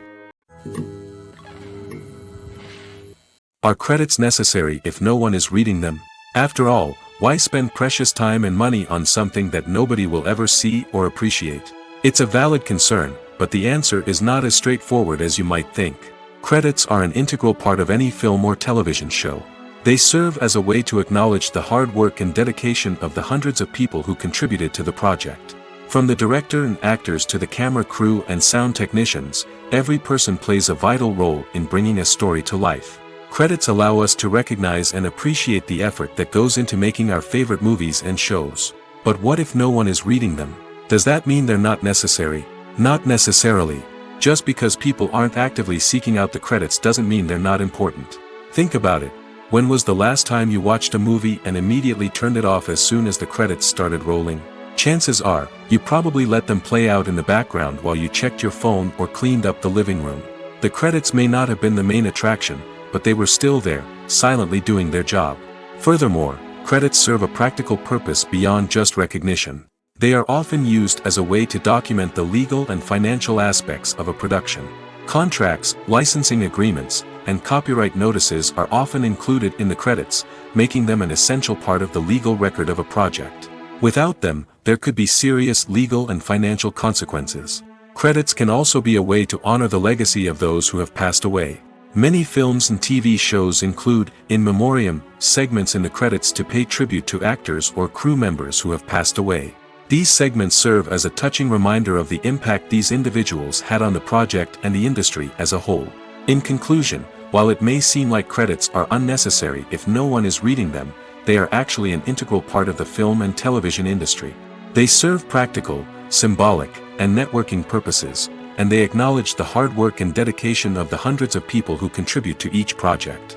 Are credits necessary if no one is reading them? After all, why spend precious time and money on something that nobody will ever see or appreciate? It's a valid concern, but the answer is not as straightforward as you might think. Credits are an integral part of any film or television show. They serve as a way to acknowledge the hard work and dedication of the hundreds of people who contributed to the project. From the director and actors to the camera crew and sound technicians, every person plays a vital role in bringing a story to life. Credits allow us to recognize and appreciate the effort that goes into making our favorite movies and shows. But what if no one is reading them? Does that mean they're not necessary? Not necessarily. Just because people aren't actively seeking out the credits doesn't mean they're not important. Think about it. When was the last time you watched a movie and immediately turned it off as soon as the credits started rolling? Chances are, you probably let them play out in the background while you checked your phone or cleaned up the living room. The credits may not have been the main attraction, but they were still there, silently doing their job. Furthermore, credits serve a practical purpose beyond just recognition. They are often used as a way to document the legal and financial aspects of a production. Contracts, licensing agreements, and copyright notices are often included in the credits, making them an essential part of the legal record of a project. Without them, there could be serious legal and financial consequences. Credits can also be a way to honor the legacy of those who have passed away. Many films and TV shows include, in memoriam, segments in the credits to pay tribute to actors or crew members who have passed away. These segments serve as a touching reminder of the impact these individuals had on the project and the industry as a whole. In conclusion, while it may seem like credits are unnecessary if no one is reading them, they are actually an integral part of the film and television industry. They serve practical, symbolic, and networking purposes, and they acknowledge the hard work and dedication of the hundreds of people who contribute to each project.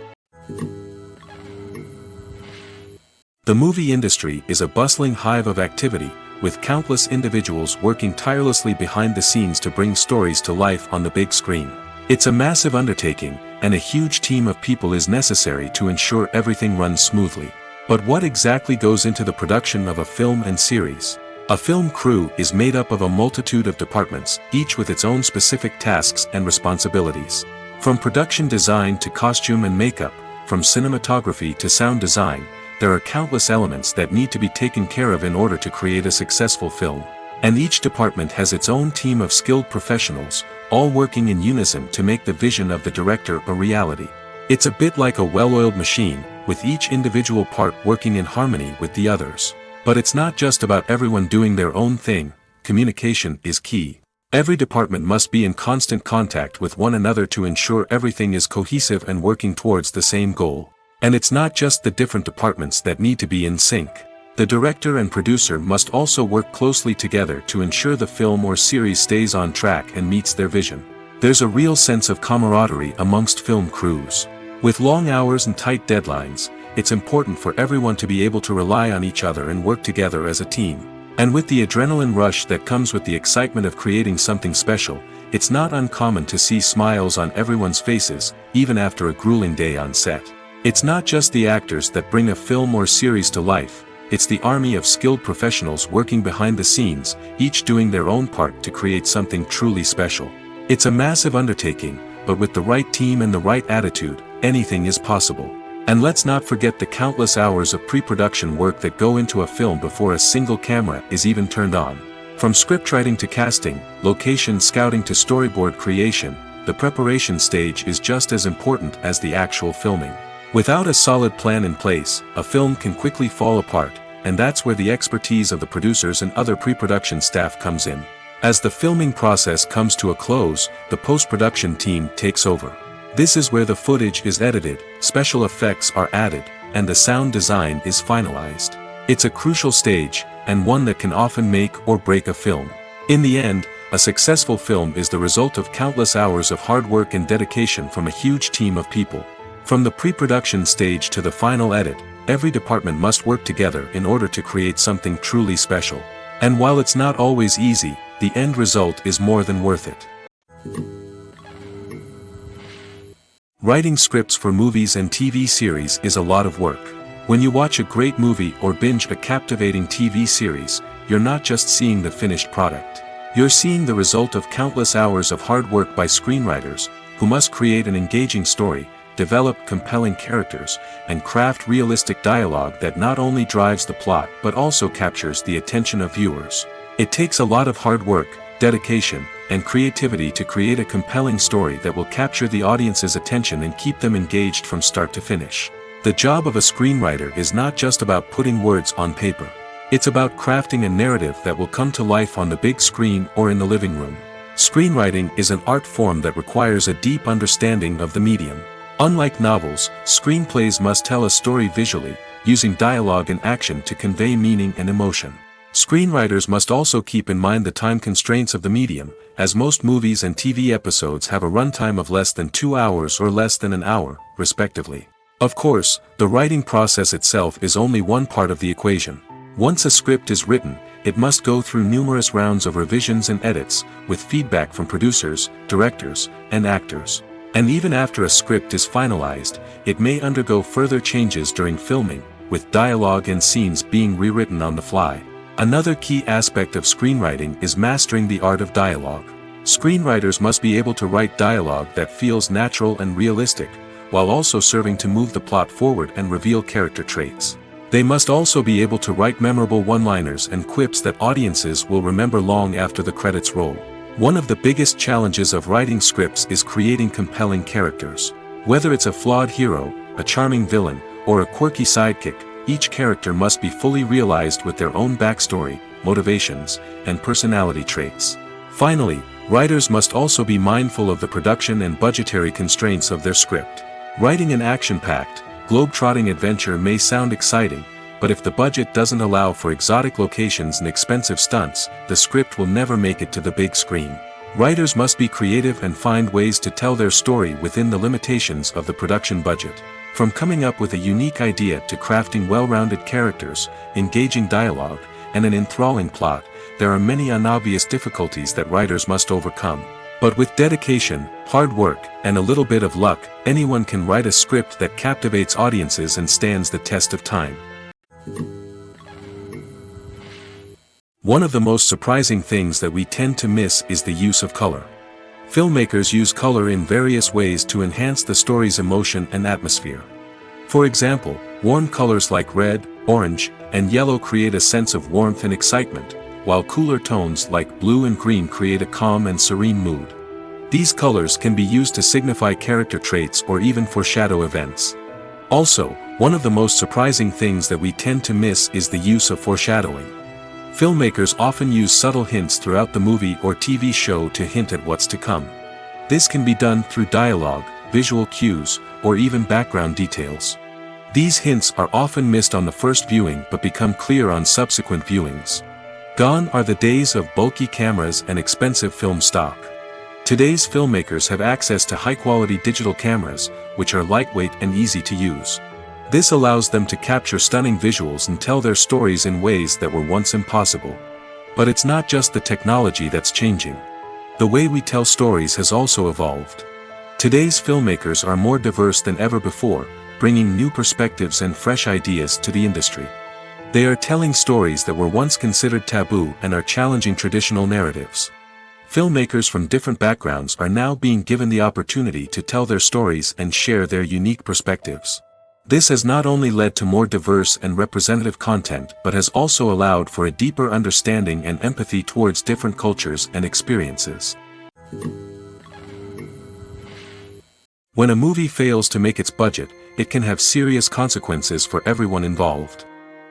The movie industry is a bustling hive of activity, with countless individuals working tirelessly behind the scenes to bring stories to life on the big screen. It's a massive undertaking, and a huge team of people is necessary to ensure everything runs smoothly. But what exactly goes into the production of a film and series? A film crew is made up of a multitude of departments, each with its own specific tasks and responsibilities. From production design to costume and makeup, from cinematography to sound design, there are countless elements that need to be taken care of in order to create a successful film. And each department has its own team of skilled professionals, all working in unison to make the vision of the director a reality. It's a bit like a well-oiled machine, with each individual part working in harmony with the others. But it's not just about everyone doing their own thing. Communication is key. Every department must be in constant contact with one another to ensure everything is cohesive and working towards the same goal. And it's not just the different departments that need to be in sync. The director and producer must also work closely together to ensure the film or series stays on track and meets their vision. There's a real sense of camaraderie amongst film crews. With long hours and tight deadlines, it's important for everyone to be able to rely on each other and work together as a team. And with the adrenaline rush that comes with the excitement of creating something special, it's not uncommon to see smiles on everyone's faces, even after a grueling day on set. It's not just the actors that bring a film or series to life, it's the army of skilled professionals working behind the scenes, each doing their own part to create something truly special. It's a massive undertaking, but with the right team and the right attitude, anything is possible. And let's not forget the countless hours of pre-production work that go into a film before a single camera is even turned on. From scriptwriting to casting, location scouting to storyboard creation, the preparation stage is just as important as the actual filming. Without a solid plan in place, a film can quickly fall apart, and that's where the expertise of the producers and other pre-production staff comes in. As the filming process comes to a close, the post-production team takes over. This is where the footage is edited, special effects are added, and the sound design is finalized. It's a crucial stage, and one that can often make or break a film. In the end, a successful film is the result of countless hours of hard work and dedication from a huge team of people. From the pre-production stage to the final edit, every department must work together in order to create something truly special. And while it's not always easy, the end result is more than worth it. Writing scripts for movies and TV series is a lot of work. When you watch a great movie or binge a captivating TV series, you're not just seeing the finished product. You're seeing the result of countless hours of hard work by screenwriters, who must create an engaging story, develop compelling characters, and craft realistic dialogue that not only drives the plot but also captures the attention of viewers. It takes a lot of hard work, dedication, and creativity to create a compelling story that will capture the audience's attention and keep them engaged from start to finish. The job of a screenwriter is not just about putting words on paper. It's about crafting a narrative that will come to life on the big screen or in the living room. Screenwriting is an art form that requires a deep understanding of the medium. Unlike novels, screenplays must tell a story visually, using dialogue and action to convey meaning and emotion. Screenwriters must also keep in mind the time constraints of the medium, as most movies and TV episodes have a runtime of less than 2 hours or less than an hour, respectively. Of course, the writing process itself is only one part of the equation. Once a script is written, it must go through numerous rounds of revisions and edits, with feedback from producers, directors, and actors. And even after a script is finalized, it may undergo further changes during filming, with dialogue and scenes being rewritten on the fly. Another key aspect of screenwriting is mastering the art of dialogue. Screenwriters must be able to write dialogue that feels natural and realistic, while also serving to move the plot forward and reveal character traits. They must also be able to write memorable one-liners and quips that audiences will remember long after the credits roll. One of the biggest challenges of writing scripts is creating compelling characters. Whether it's a flawed hero, a charming villain, or a quirky sidekick, each character must be fully realized with their own backstory, motivations, and personality traits. Finally, writers must also be mindful of the production and budgetary constraints of their script. Writing an action-packed, globe-trotting adventure may sound exciting, but if the budget doesn't allow for exotic locations and expensive stunts, the script will never make it to the big screen. Writers must be creative and find ways to tell their story within the limitations of the production budget. From coming up with a unique idea to crafting well-rounded characters, engaging dialogue, and an enthralling plot, there are many unobvious difficulties that writers must overcome. But with dedication, hard work, and a little bit of luck, anyone can write a script that captivates audiences and stands the test of time. One of the most surprising things that we tend to miss is the use of color. Filmmakers use color in various ways to enhance the story's emotion and atmosphere. For example, warm colors like red, orange, and yellow create a sense of warmth and excitement, while cooler tones like blue and green create a calm and serene mood. These colors can be used to signify character traits or even foreshadow events. Also, one of the most surprising things that we tend to miss is the use of foreshadowing. Filmmakers often use subtle hints throughout the movie or TV show to hint at what's to come. This can be done through dialogue, visual cues, or even background details. These hints are often missed on the first viewing but become clear on subsequent viewings. Gone are the days of bulky cameras and expensive film stock. Today's filmmakers have access to high-quality digital cameras, which are lightweight and easy to use. This allows them to capture stunning visuals and tell their stories in ways that were once impossible. But it's not just the technology that's changing. The way we tell stories has also evolved. Today's filmmakers are more diverse than ever before, bringing new perspectives and fresh ideas to the industry. They are telling stories that were once considered taboo and are challenging traditional narratives. Filmmakers from different backgrounds are now being given the opportunity to tell their stories and share their unique perspectives. This has not only led to more diverse and representative content but has also allowed for a deeper understanding and empathy towards different cultures and experiences. When a movie fails to make its budget, it can have serious consequences for everyone involved.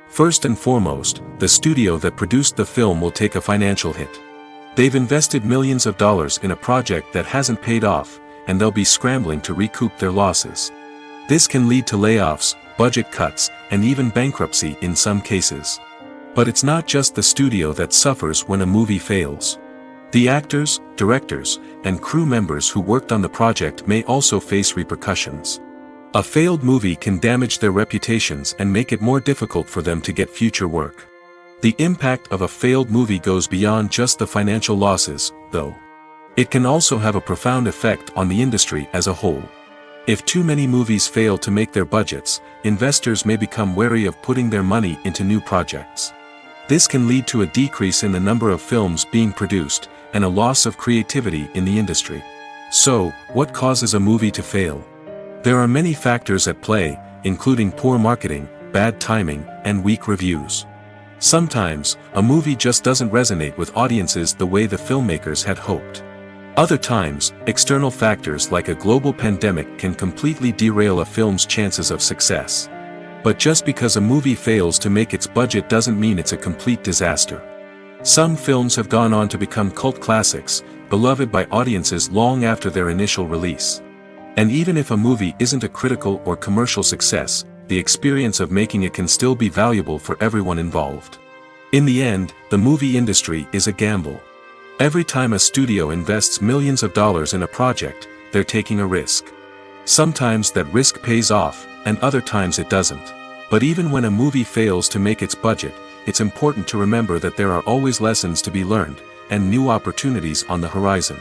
First and foremost, the studio that produced the film will take a financial hit. They've invested millions of dollars in a project that hasn't paid off, and they'll be scrambling to recoup their losses. This can lead to layoffs, budget cuts, and even bankruptcy in some cases. But it's not just the studio that suffers when a movie fails. The actors, directors, and crew members who worked on the project may also face repercussions. A failed movie can damage their reputations and make it more difficult for them to get future work. The impact of a failed movie goes beyond just the financial losses, though. It can also have a profound effect on the industry as a whole. If too many movies fail to make their budgets, investors may become wary of putting their money into new projects. This can lead to a decrease in the number of films being produced, and a loss of creativity in the industry. So, what causes a movie to fail? There are many factors at play, including poor marketing, bad timing, and weak reviews. Sometimes, a movie just doesn't resonate with audiences the way the filmmakers had hoped. Other times, external factors like a global pandemic can completely derail a film's chances of success. But just because a movie fails to make its budget doesn't mean it's a complete disaster. Some films have gone on to become cult classics, beloved by audiences long after their initial release. And even if a movie isn't a critical or commercial success, the experience of making it can still be valuable for everyone involved. In the end, the movie industry is a gamble. Every time a studio invests millions of dollars in a project, they're taking a risk. Sometimes that risk pays off, and other times it doesn't. But even when a movie fails to make its budget, it's important to remember that there are always lessons to be learned, and new opportunities on the horizon.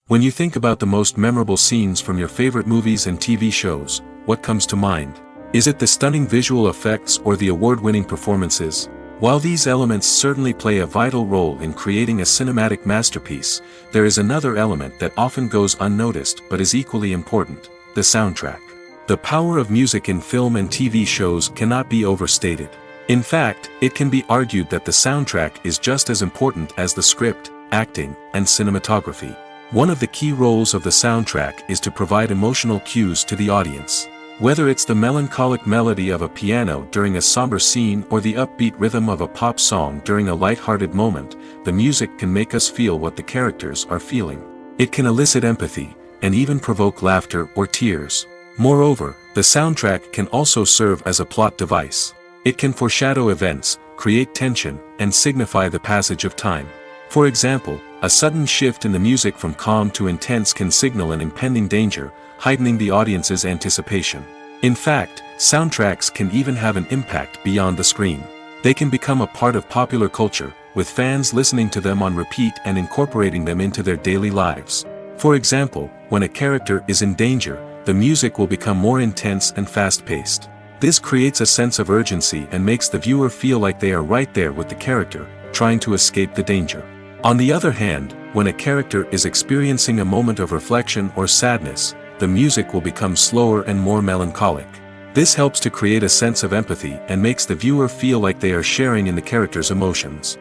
When you think about the most memorable scenes from your favorite movies and TV shows, what comes to mind? Is it the stunning visual effects or the award-winning performances? While these elements certainly play a vital role in creating a cinematic masterpiece, there is another element that often goes unnoticed but is equally important: the soundtrack. The power of music in film and TV shows cannot be overstated. In fact, it can be argued that the soundtrack is just as important as the script, acting, and cinematography. One of the key roles of the soundtrack is to provide emotional cues to the audience. Whether it's the melancholic melody of a piano during a somber scene or the upbeat rhythm of a pop song during a light-hearted moment, the music can make us feel what the characters are feeling. It can elicit empathy, and even provoke laughter or tears. Moreover, the soundtrack can also serve as a plot device. It can foreshadow events, create tension, and signify the passage of time. For example, a sudden shift in the music from calm to intense can signal an impending danger, heightening the audience's anticipation. In fact, soundtracks can even have an impact beyond the screen. They can become a part of popular culture, with fans listening to them on repeat and incorporating them into their daily lives. For example, when a character is in danger, the music will become more intense and fast-paced. This creates a sense of urgency and makes the viewer feel like they are right there with the character, trying to escape the danger. On the other hand, when a character is experiencing a moment of reflection or sadness, the music will become slower and more melancholic. This helps to create a sense of empathy and makes the viewer feel like they are sharing in the character's emotions.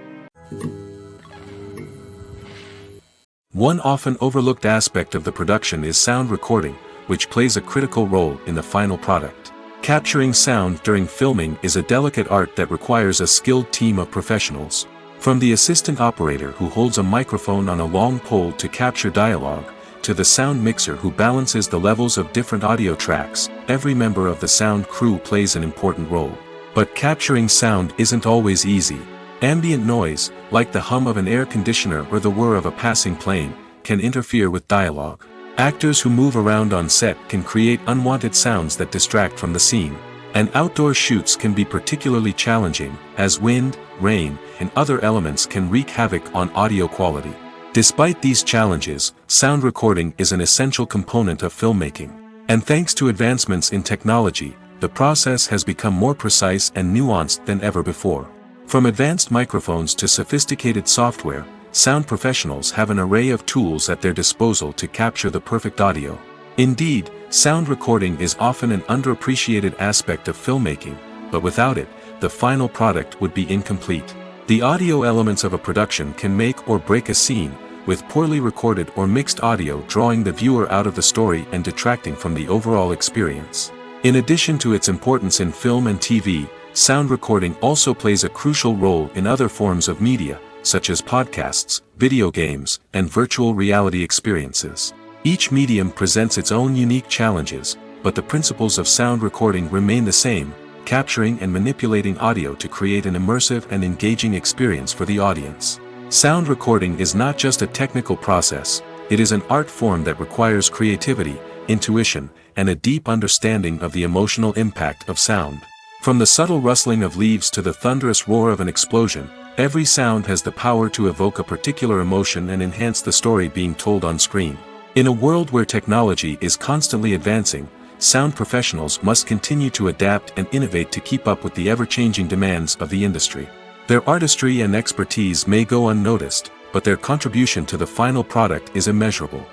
One often overlooked aspect of the production is sound recording, which plays a critical role in the final product. Capturing sound during filming is a delicate art that requires a skilled team of professionals. From the assistant operator who holds a microphone on a long pole to capture dialogue, to the sound mixer who balances the levels of different audio tracks, every member of the sound crew plays an important role. But capturing sound isn't always easy. Ambient noise, like the hum of an air conditioner or the whir of a passing plane, can interfere with dialogue. Actors who move around on set can create unwanted sounds that distract from the scene. And outdoor shoots can be particularly challenging, as wind, rain, and other elements can wreak havoc on audio quality. Despite these challenges, sound recording is an essential component of filmmaking. And thanks to advancements in technology, the process has become more precise and nuanced than ever before. From advanced microphones to sophisticated software, sound professionals have an array of tools at their disposal to capture the perfect audio. Indeed, sound recording is often an underappreciated aspect of filmmaking, but without it, the final product would be incomplete. The audio elements of a production can make or break a scene, with poorly recorded or mixed audio drawing the viewer out of the story and detracting from the overall experience. In addition to its importance in film and TV, sound recording also plays a crucial role in other forms of media, such as podcasts, video games, and virtual reality experiences. Each medium presents its own unique challenges, but the principles of sound recording remain the same: capturing and manipulating audio to create an immersive and engaging experience for the audience. Sound recording is not just a technical process, it is an art form that requires creativity, intuition, and a deep understanding of the emotional impact of sound. From the subtle rustling of leaves to the thunderous roar of an explosion, every sound has the power to evoke a particular emotion and enhance the story being told on screen. In a world where technology is constantly advancing, sound professionals must continue to adapt and innovate to keep up with the ever-changing demands of the industry. Their artistry and expertise may go unnoticed, but their contribution to the final product is immeasurable.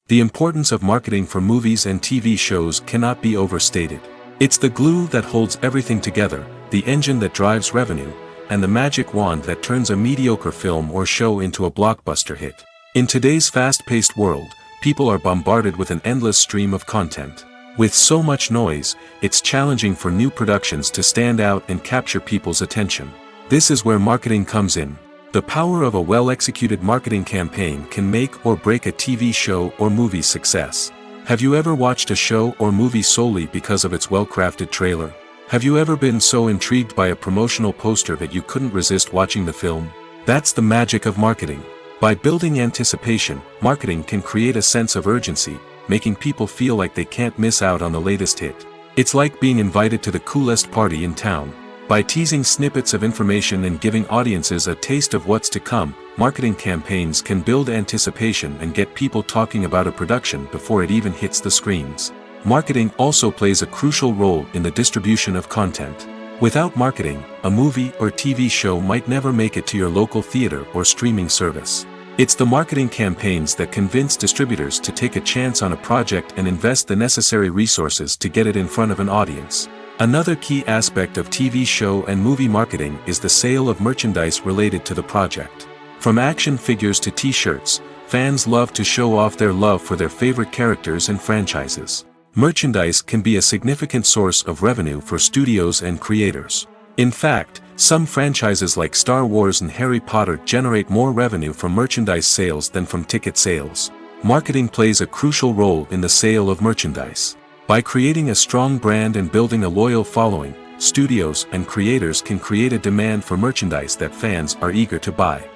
The importance of marketing for movies and TV shows cannot be overstated. It's the glue that holds everything together, the engine that drives revenue, and the magic wand that turns a mediocre film or show into a blockbuster hit. In today's fast-paced world, people are bombarded with an endless stream of content. With so much noise, it's challenging for new productions to stand out and capture people's attention. This is where marketing comes in. The power of a well-executed marketing campaign can make or break a TV show or movie's success. Have you ever watched a show or movie solely because of its well-crafted trailer? Have you ever been so intrigued by a promotional poster that you couldn't resist watching the film? That's the magic of marketing. By building anticipation, marketing can create a sense of urgency, making people feel like they can't miss out on the latest hit. It's like being invited to the coolest party in town. By teasing snippets of information and giving audiences a taste of what's to come, marketing campaigns can build anticipation and get people talking about a production before it even hits the screens. Marketing also plays a crucial role in the distribution of content. Without marketing, a movie or TV show might never make it to your local theater or streaming service. It's the marketing campaigns that convince distributors to take a chance on a project and invest the necessary resources to get it in front of an audience. Another key aspect of TV show and movie marketing is the sale of merchandise related to the project. From action figures to t-shirts, fans love to show off their love for their favorite characters and franchises. Merchandise can be a significant source of revenue for studios and creators. In fact, some franchises like Star Wars and Harry Potter generate more revenue from merchandise sales than from ticket sales. Marketing plays a crucial role in the sale of merchandise. By creating a strong brand and building a loyal following, studios and creators can create a demand for merchandise that fans are eager to buy.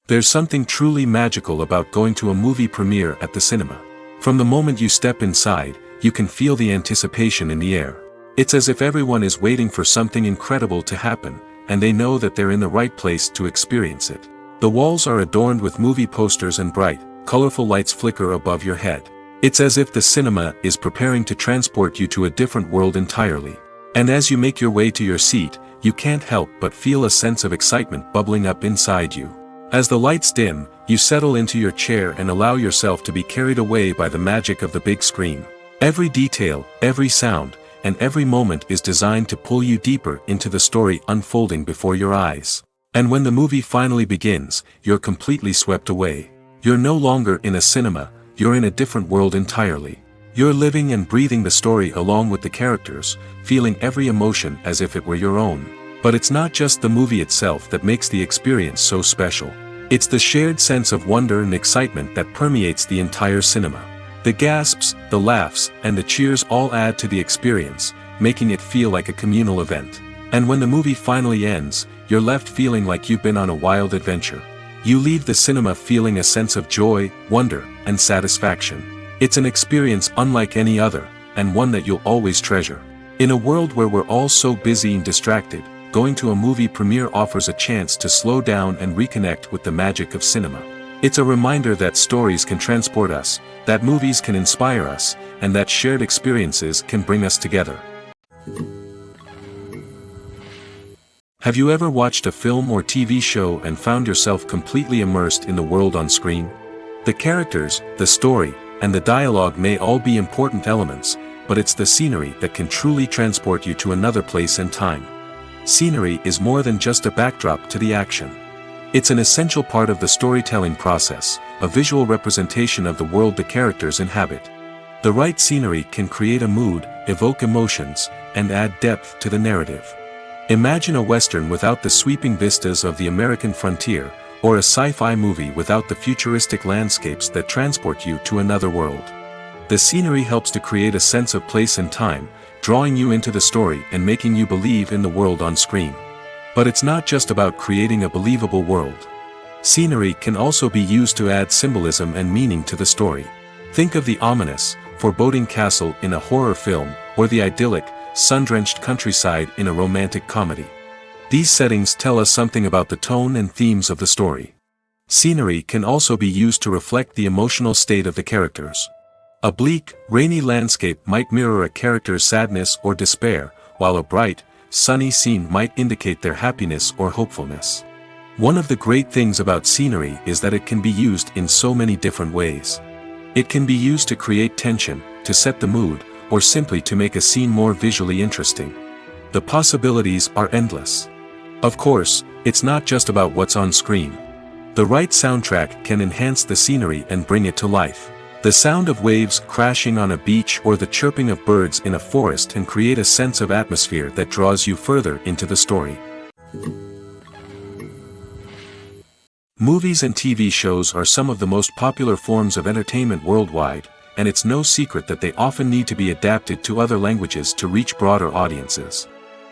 There's something truly magical about going to a movie premiere at the cinema. From the moment you step inside, you can feel the anticipation in the air. It's as if everyone is waiting for something incredible to happen, and they know that they're in the right place to experience it. The walls are adorned with movie posters and bright, colorful lights flicker above your head. It's as if the cinema is preparing to transport you to a different world entirely. And as you make your way to your seat, you can't help but feel a sense of excitement bubbling up inside you. As the lights dim, you settle into your chair and allow yourself to be carried away by the magic of the big screen. Every detail, every sound, and every moment is designed to pull you deeper into the story unfolding before your eyes. And when the movie finally begins, you're completely swept away. You're no longer in a cinema, you're in a different world entirely. You're living and breathing the story along with the characters, feeling every emotion as if it were your own. But it's not just the movie itself that makes the experience so special. It's the shared sense of wonder and excitement that permeates the entire cinema. The gasps, the laughs, and the cheers all add to the experience, making it feel like a communal event. And when the movie finally ends, you're left feeling like you've been on a wild adventure. You leave the cinema feeling a sense of joy, wonder, and satisfaction. It's an experience unlike any other, and one that you'll always treasure. In a world where we're all so busy and distracted, going to a movie premiere offers a chance to slow down and reconnect with the magic of cinema. It's a reminder that stories can transport us, that movies can inspire us, and that shared experiences can bring us together. Have you ever watched a film or TV show and found yourself completely immersed in the world on screen? The characters, the story, and the dialogue may all be important elements, but it's the scenery that can truly transport you to another place and time. Scenery is more than just a backdrop to the action. It's an essential part of the storytelling process, a visual representation of the world the characters inhabit. The right scenery can create a mood, evoke emotions, and add depth to the narrative. Imagine a Western without the sweeping vistas of the American frontier, or a sci-fi movie without the futuristic landscapes that transport you to another world. The scenery helps to create a sense of place and time, drawing you into the story and making you believe in the world on screen. But it's not just about creating a believable world. Scenery can also be used to add symbolism and meaning to the story. Think of the ominous, foreboding castle in a horror film, or the idyllic, sun-drenched countryside in a romantic comedy. These settings tell us something about the tone and themes of the story. Scenery can also be used to reflect the emotional state of the characters. A bleak, rainy landscape might mirror a character's sadness or despair, while a bright, sunny scene might indicate their happiness or hopefulness. One of the great things about scenery is that it can be used in so many different ways. It can be used to create tension, to set the mood, or simply to make a scene more visually interesting. The possibilities are endless. Of course, it's not just about what's on screen. The right soundtrack can enhance the scenery and bring it to life. The sound of waves crashing on a beach or the chirping of birds in a forest can create a sense of atmosphere that draws you further into the story. Movies and TV shows are some of the most popular forms of entertainment worldwide, and it's no secret that they often need to be adapted to other languages to reach broader audiences.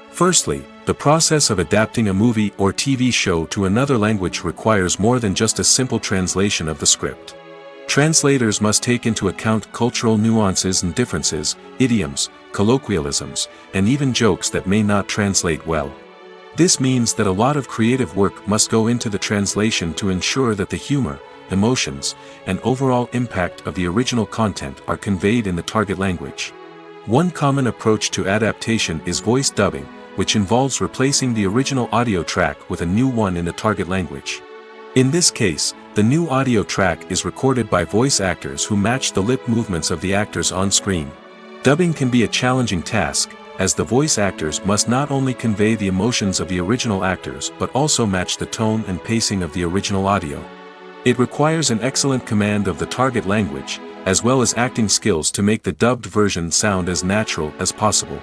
Firstly, the process of adapting a movie or TV show to another language requires more than just a simple translation of the script. Translators must take into account cultural nuances and differences, idioms, colloquialisms, and even jokes that may not translate well. This means that a lot of creative work must go into the translation to ensure that the humor, emotions, and overall impact of the original content are conveyed in the target language. One common approach to adaptation is voice dubbing, which involves replacing the original audio track with a new one in the target language. In this case, the new audio track is recorded by voice actors who match the lip movements of the actors on screen. Dubbing can be a challenging task, as the voice actors must not only convey the emotions of the original actors but also match the tone and pacing of the original audio. It requires an excellent command of the target language, as well as acting skills to make the dubbed version sound as natural as possible.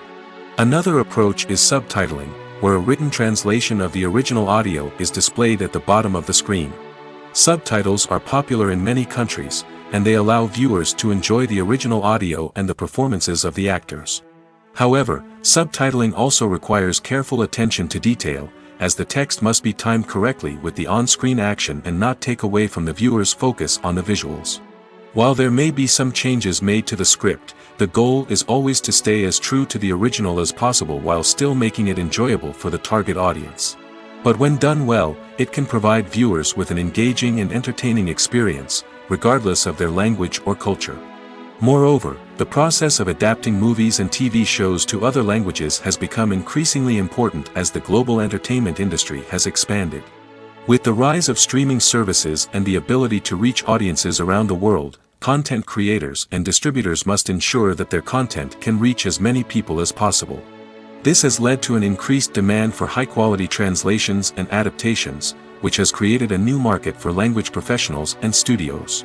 Another approach is subtitling, where a written translation of the original audio is displayed at the bottom of the screen. Subtitles are popular in many countries, and they allow viewers to enjoy the original audio and the performances of the actors. However, subtitling also requires careful attention to detail, as the text must be timed correctly with the on-screen action and not take away from the viewer's focus on the visuals. While there may be some changes made to the script, the goal is always to stay as true to the original as possible while still making it enjoyable for the target audience. But when done well, it can provide viewers with an engaging and entertaining experience, regardless of their language or culture. Moreover, the process of adapting movies and TV shows to other languages has become increasingly important as the global entertainment industry has expanded. With the rise of streaming services and the ability to reach audiences around the world, content creators and distributors must ensure that their content can reach as many people as possible. This has led to an increased demand for high-quality translations and adaptations, which has created a new market for language professionals and studios.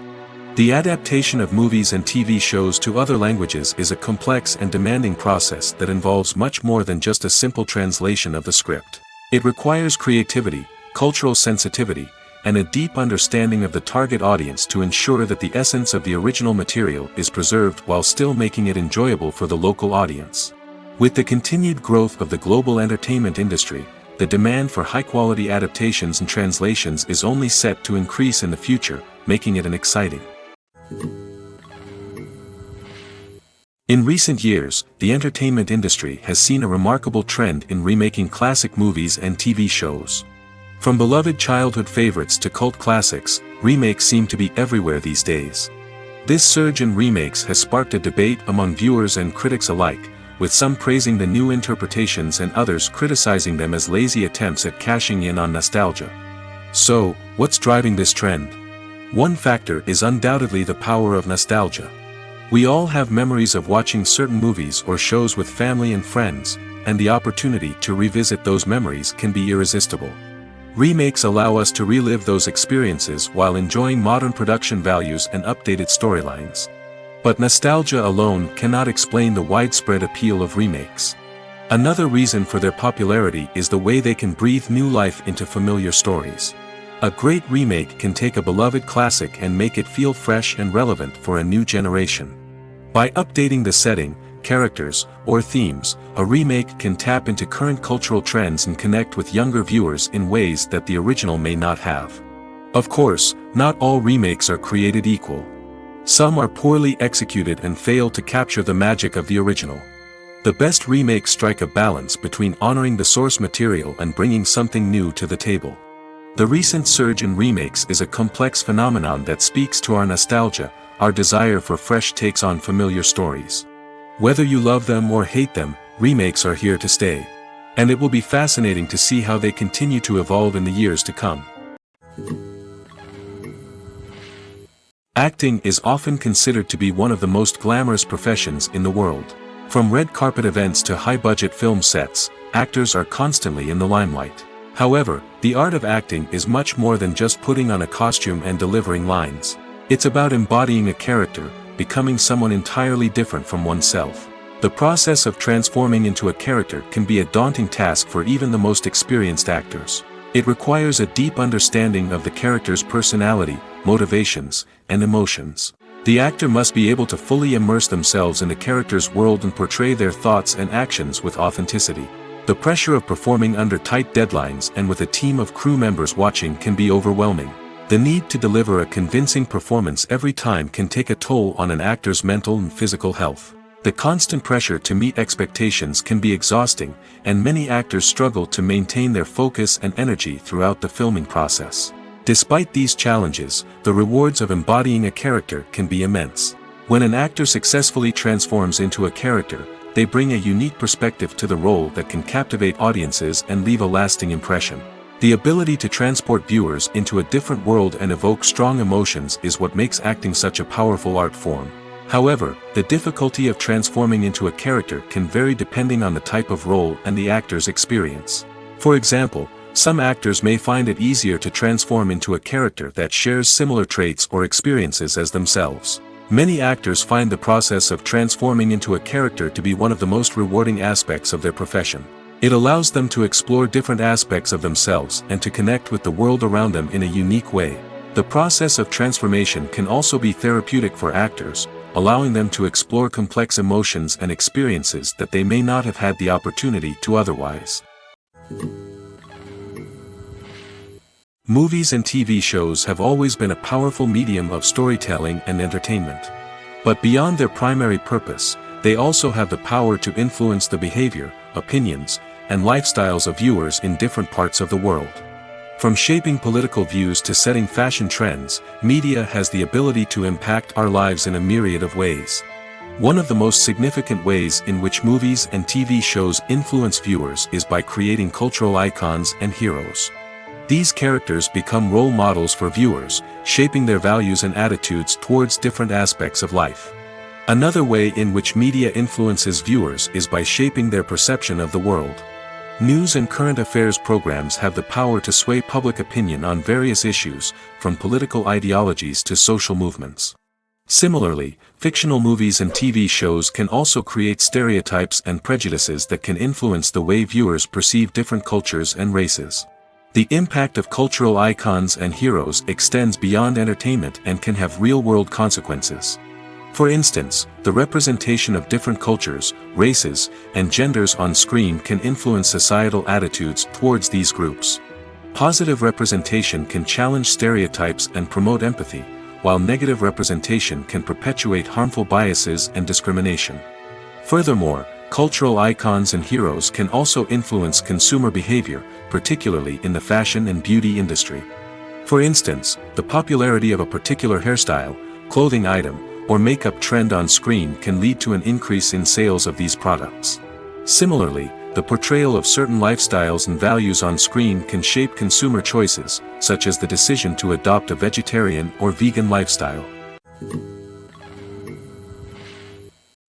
The adaptation of movies and TV shows to other languages is a complex and demanding process that involves much more than just a simple translation of the script. It requires creativity, cultural sensitivity, and a deep understanding of the target audience to ensure that the essence of the original material is preserved while still making it enjoyable for the local audience. With the continued growth of the global entertainment industry, the demand for high-quality adaptations and translations is only set to increase in the future, making it an exciting. In recent years, the entertainment industry has seen a remarkable trend in remaking classic movies and TV shows. From beloved childhood favorites to cult classics, remakes seem to be everywhere these days. This surge in remakes has sparked a debate among viewers and critics alike, with some praising the new interpretations and others criticizing them as lazy attempts at cashing in on nostalgia. So, what's driving this trend? One factor is undoubtedly the power of nostalgia. We all have memories of watching certain movies or shows with family and friends, and the opportunity to revisit those memories can be irresistible. Remakes allow us to relive those experiences while enjoying modern production values and updated storylines. But nostalgia alone cannot explain the widespread appeal of remakes. Another reason for their popularity is the way they can breathe new life into familiar stories. A great remake can take a beloved classic and make it feel fresh and relevant for a new generation. By updating the setting, characters, or themes, a remake can tap into current cultural trends and connect with younger viewers in ways that the original may not have. Of course, not all remakes are created equal. Some are poorly executed and fail to capture the magic of the original. The best remakes strike a balance between honoring the source material and bringing something new to the table. The recent surge in remakes is a complex phenomenon that speaks to our nostalgia, our desire for fresh takes on familiar stories. Whether you love them or hate them, remakes are here to stay. And it will be fascinating to see how they continue to evolve in the years to come. Acting is often considered to be one of the most glamorous professions in the world. From red carpet events to high-budget film sets, actors are constantly in the limelight. However, the art of acting is much more than just putting on a costume and delivering lines. It's about embodying a character, becoming someone entirely different from oneself. The process of transforming into a character can be a daunting task for even the most experienced actors. It requires a deep understanding of the character's personality, motivations, and emotions. The actor must be able to fully immerse themselves in the character's world and portray their thoughts and actions with authenticity. The pressure of performing under tight deadlines and with a team of crew members watching can be overwhelming. The need to deliver a convincing performance every time can take a toll on an actor's mental and physical health. The constant pressure to meet expectations can be exhausting, and many actors struggle to maintain their focus and energy throughout the filming process. Despite these challenges, the rewards of embodying a character can be immense. When an actor successfully transforms into a character, they bring a unique perspective to the role that can captivate audiences and leave a lasting impression. The ability to transport viewers into a different world and evoke strong emotions is what makes acting such a powerful art form. However, the difficulty of transforming into a character can vary depending on the type of role and the actor's experience. For example, some actors may find it easier to transform into a character that shares similar traits or experiences as themselves. Many actors find the process of transforming into a character to be one of the most rewarding aspects of their profession. It allows them to explore different aspects of themselves and to connect with the world around them in a unique way. The process of transformation can also be therapeutic for actors, allowing them to explore complex emotions and experiences that they may not have had the opportunity to otherwise. Movies and TV shows have always been a powerful medium of storytelling and entertainment. But beyond their primary purpose, they also have the power to influence the behavior, opinions, and lifestyles of viewers in different parts of the world. From shaping political views to setting fashion trends, media has the ability to impact our lives in a myriad of ways. One of the most significant ways in which movies and TV shows influence viewers is by creating cultural icons and heroes. These characters become role models for viewers, shaping their values and attitudes towards different aspects of life. Another way in which media influences viewers is by shaping their perception of the world. News and current affairs programs have the power to sway public opinion on various issues, from political ideologies to social movements. Similarly, fictional movies and TV shows can also create stereotypes and prejudices that can influence the way viewers perceive different cultures and races. The impact of cultural icons and heroes extends beyond entertainment and can have real-world consequences. For instance, the representation of different cultures, races, and genders on screen can influence societal attitudes towards these groups. Positive representation can challenge stereotypes and promote empathy, while negative representation can perpetuate harmful biases and discrimination. Furthermore, cultural icons and heroes can also influence consumer behavior, particularly in the fashion and beauty industry. For instance, the popularity of a particular hairstyle, clothing item, or makeup trend on screen can lead to an increase in sales of these products. Similarly, the portrayal of certain lifestyles and values on screen can shape consumer choices, such as the decision to adopt a vegetarian or vegan lifestyle.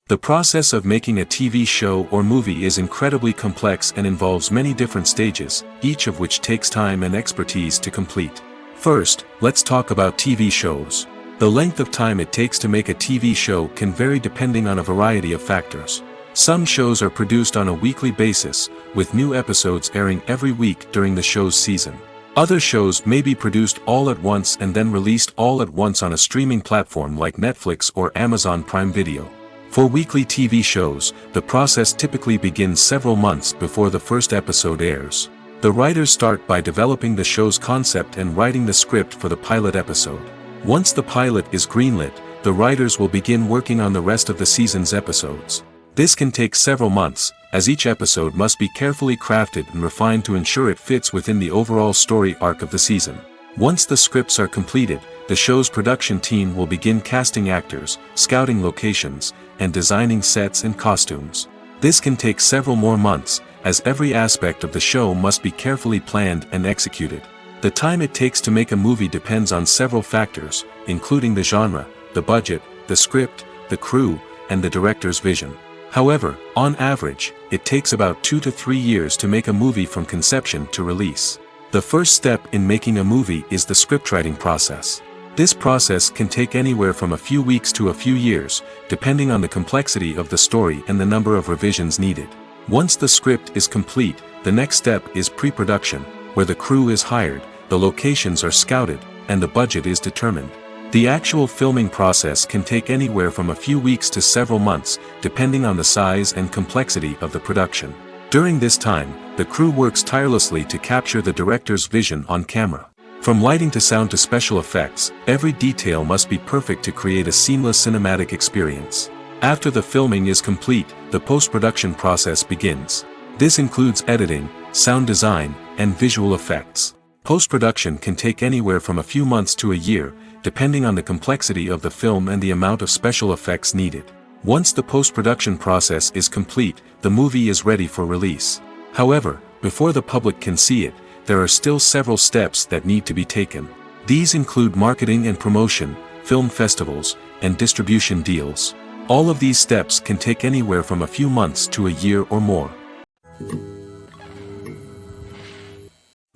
The process of making a TV show or movie is incredibly complex and involves many different stages, each of which takes time and expertise to complete. First, let's talk about TV shows. The length of time it takes to make a TV show can vary depending on a variety of factors. Some shows are produced on a weekly basis, with new episodes airing every week during the show's season. Other shows may be produced all at once and then released all at once on a streaming platform like Netflix or Amazon Prime Video. For weekly TV shows, the process typically begins several months before the first episode airs. The writers start by developing the show's concept and writing the script for the pilot episode. Once the pilot is greenlit, the writers will begin working on the rest of the season's episodes. This can take several months, as each episode must be carefully crafted and refined to ensure it fits within the overall story arc of the season. Once the scripts are completed, the show's production team will begin casting actors, scouting locations, and designing sets and costumes. This can take several more months, as every aspect of the show must be carefully planned and executed. The time it takes to make a movie depends on several factors, including the genre, the budget, the script, the crew, and the director's vision. However, on average, it takes about 2 to 3 years to make a movie from conception to release. The first step in making a movie is the scriptwriting process. This process can take anywhere from a few weeks to a few years, depending on the complexity of the story and the number of revisions needed. Once the script is complete, the next step is pre-production, where the crew is hired, the locations are scouted, and the budget is determined. The actual filming process can take anywhere from a few weeks to several months, depending on the size and complexity of the production. During this time, the crew works tirelessly to capture the director's vision on camera. From lighting to sound to special effects, every detail must be perfect to create a seamless cinematic experience. After the filming is complete, the post-production process begins. This includes editing, sound design, and visual effects. Post-production can take anywhere from a few months to a year, depending on the complexity of the film and the amount of special effects needed. Once the post-production process is complete, the movie is ready for release. However, before the public can see it, there are still several steps that need to be taken. These include marketing and promotion, film festivals, and distribution deals. All of these steps can take anywhere from a few months to a year or more.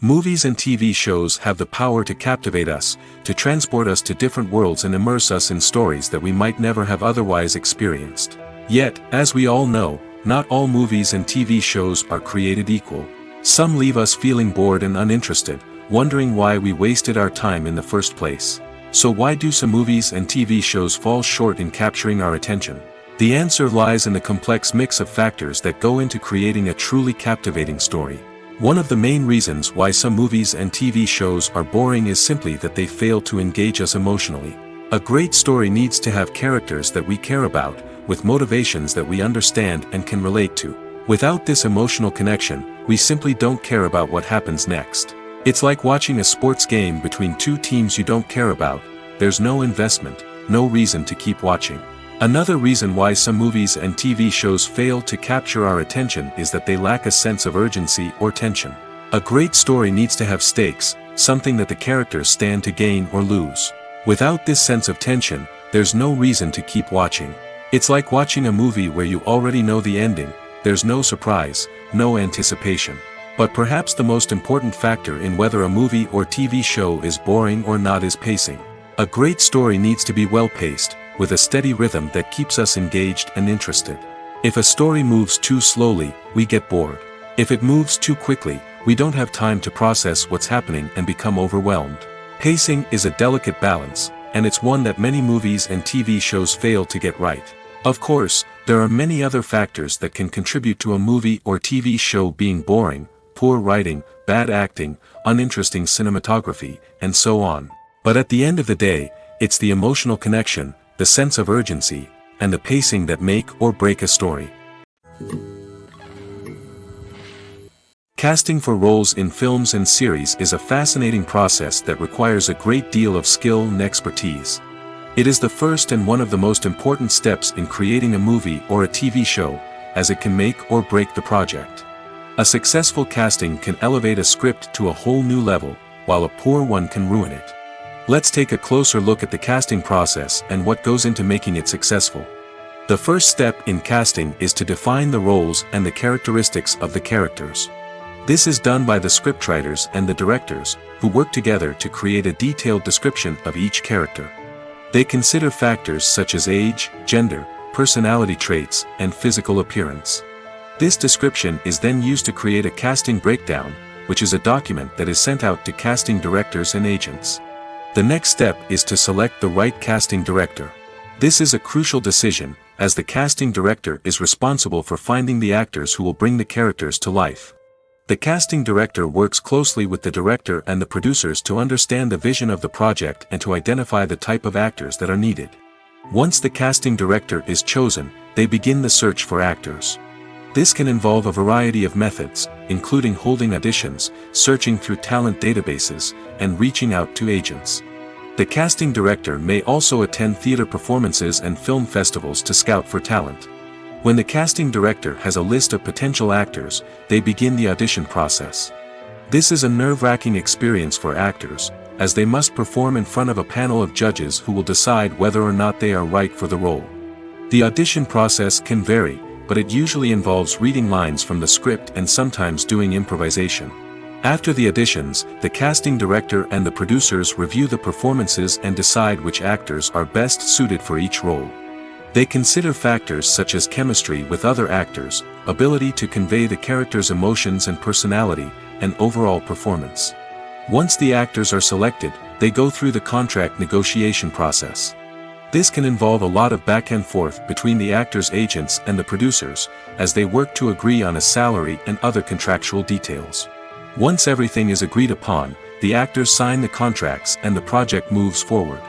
Movies and TV shows have the power to captivate us, to transport us to different worlds and immerse us in stories that we might never have otherwise experienced. Yet, as we all know, not all movies and TV shows are created equal. Some leave us feeling bored and uninterested, wondering why we wasted our time in the first place. So why do some movies and TV shows fall short in capturing our attention? The answer lies in the complex mix of factors that go into creating a truly captivating story. One of the main reasons why some movies and TV shows are boring is simply that they fail to engage us emotionally. A great story needs to have characters that we care about, with motivations that we understand and can relate to. Without this emotional connection, we simply don't care about what happens next. It's like watching a sports game between two teams you don't care about. There's no investment, no reason to keep watching. Another reason why some movies and TV shows fail to capture our attention is that they lack a sense of urgency or tension. A great story needs to have stakes, something that the characters stand to gain or lose. Without this sense of tension, there's no reason to keep watching. It's like watching a movie where you already know the ending. There's no surprise, no anticipation. But perhaps the most important factor in whether a movie or TV show is boring or not is pacing. A great story needs to be well-paced, with a steady rhythm that keeps us engaged and interested. If a story moves too slowly, we get bored. If it moves too quickly, we don't have time to process what's happening and become overwhelmed. Pacing is a delicate balance, and it's one that many movies and TV shows fail to get right. Of course, there are many other factors that can contribute to a movie or TV show being boring: poor writing, bad acting, uninteresting cinematography, and so on. But at the end of the day, it's the emotional connection, the sense of urgency, and the pacing that make or break a story. Casting for roles in films and series is a fascinating process that requires a great deal of skill and expertise. It is the first and one of the most important steps in creating a movie or a TV show, as it can make or break the project. A successful casting can elevate a script to a whole new level, while a poor one can ruin it. Let's take a closer look at the casting process and what goes into making it successful. The first step in casting is to define the roles and the characteristics of the characters. This is done by the scriptwriters and the directors, who work together to create a detailed description of each character. They consider factors such as age, gender, personality traits, and physical appearance. This description is then used to create a casting breakdown, which is a document that is sent out to casting directors and agents. The next step is to select the right casting director. This is a crucial decision, as the casting director is responsible for finding the actors who will bring the characters to life. The casting director works closely with the director and the producers to understand the vision of the project and to identify the type of actors that are needed. Once the casting director is chosen, they begin the search for actors. This can involve a variety of methods, including holding auditions, searching through talent databases, and reaching out to agents. The casting director may also attend theater performances and film festivals to scout for talent. When the casting director has a list of potential actors, they begin the audition process. This is a nerve-wracking experience for actors, as they must perform in front of a panel of judges who will decide whether or not they are right for the role. The audition process can vary, but it usually involves reading lines from the script and sometimes doing improvisation. After the auditions, the casting director and the producers review the performances and decide which actors are best suited for each role. They consider factors such as chemistry with other actors, ability to convey the character's emotions and personality, and overall performance. Once the actors are selected, they go through the contract negotiation process. This can involve a lot of back and forth between the actors' agents and the producers, as they work to agree on a salary and other contractual details. Once everything is agreed upon, the actors sign the contracts and the project moves forward.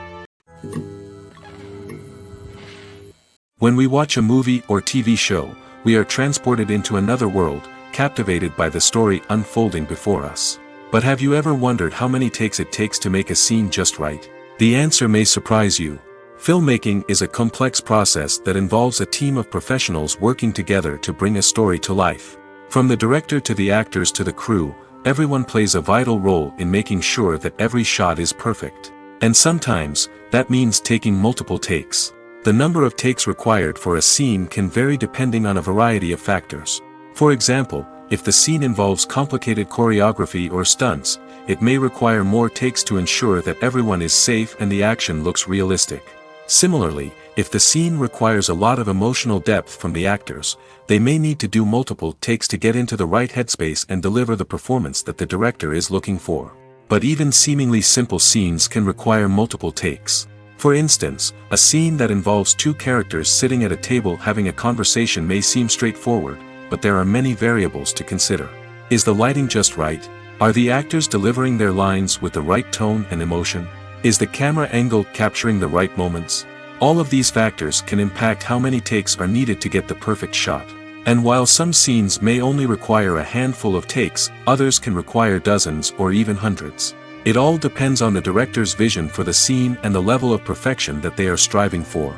When we watch a movie or TV show, we are transported into another world, captivated by the story unfolding before us. But have you ever wondered how many takes it takes to make a scene just right? The answer may surprise you. Filmmaking is a complex process that involves a team of professionals working together to bring a story to life. From the director to the actors to the crew, everyone plays a vital role in making sure that every shot is perfect. And sometimes, that means taking multiple takes. The number of takes required for a scene can vary depending on a variety of factors. For example, if the scene involves complicated choreography or stunts, it may require more takes to ensure that everyone is safe and the action looks realistic. Similarly, if the scene requires a lot of emotional depth from the actors, they may need to do multiple takes to get into the right headspace and deliver the performance that the director is looking for. But even seemingly simple scenes can require multiple takes. For instance, a scene that involves two characters sitting at a table having a conversation may seem straightforward, but there are many variables to consider. Is the lighting just right? Are the actors delivering their lines with the right tone and emotion? Is the camera angle capturing the right moments? All of these factors can impact how many takes are needed to get the perfect shot. And while some scenes may only require a handful of takes, others can require dozens or even hundreds. It all depends on the director's vision for the scene and the level of perfection that they are striving for.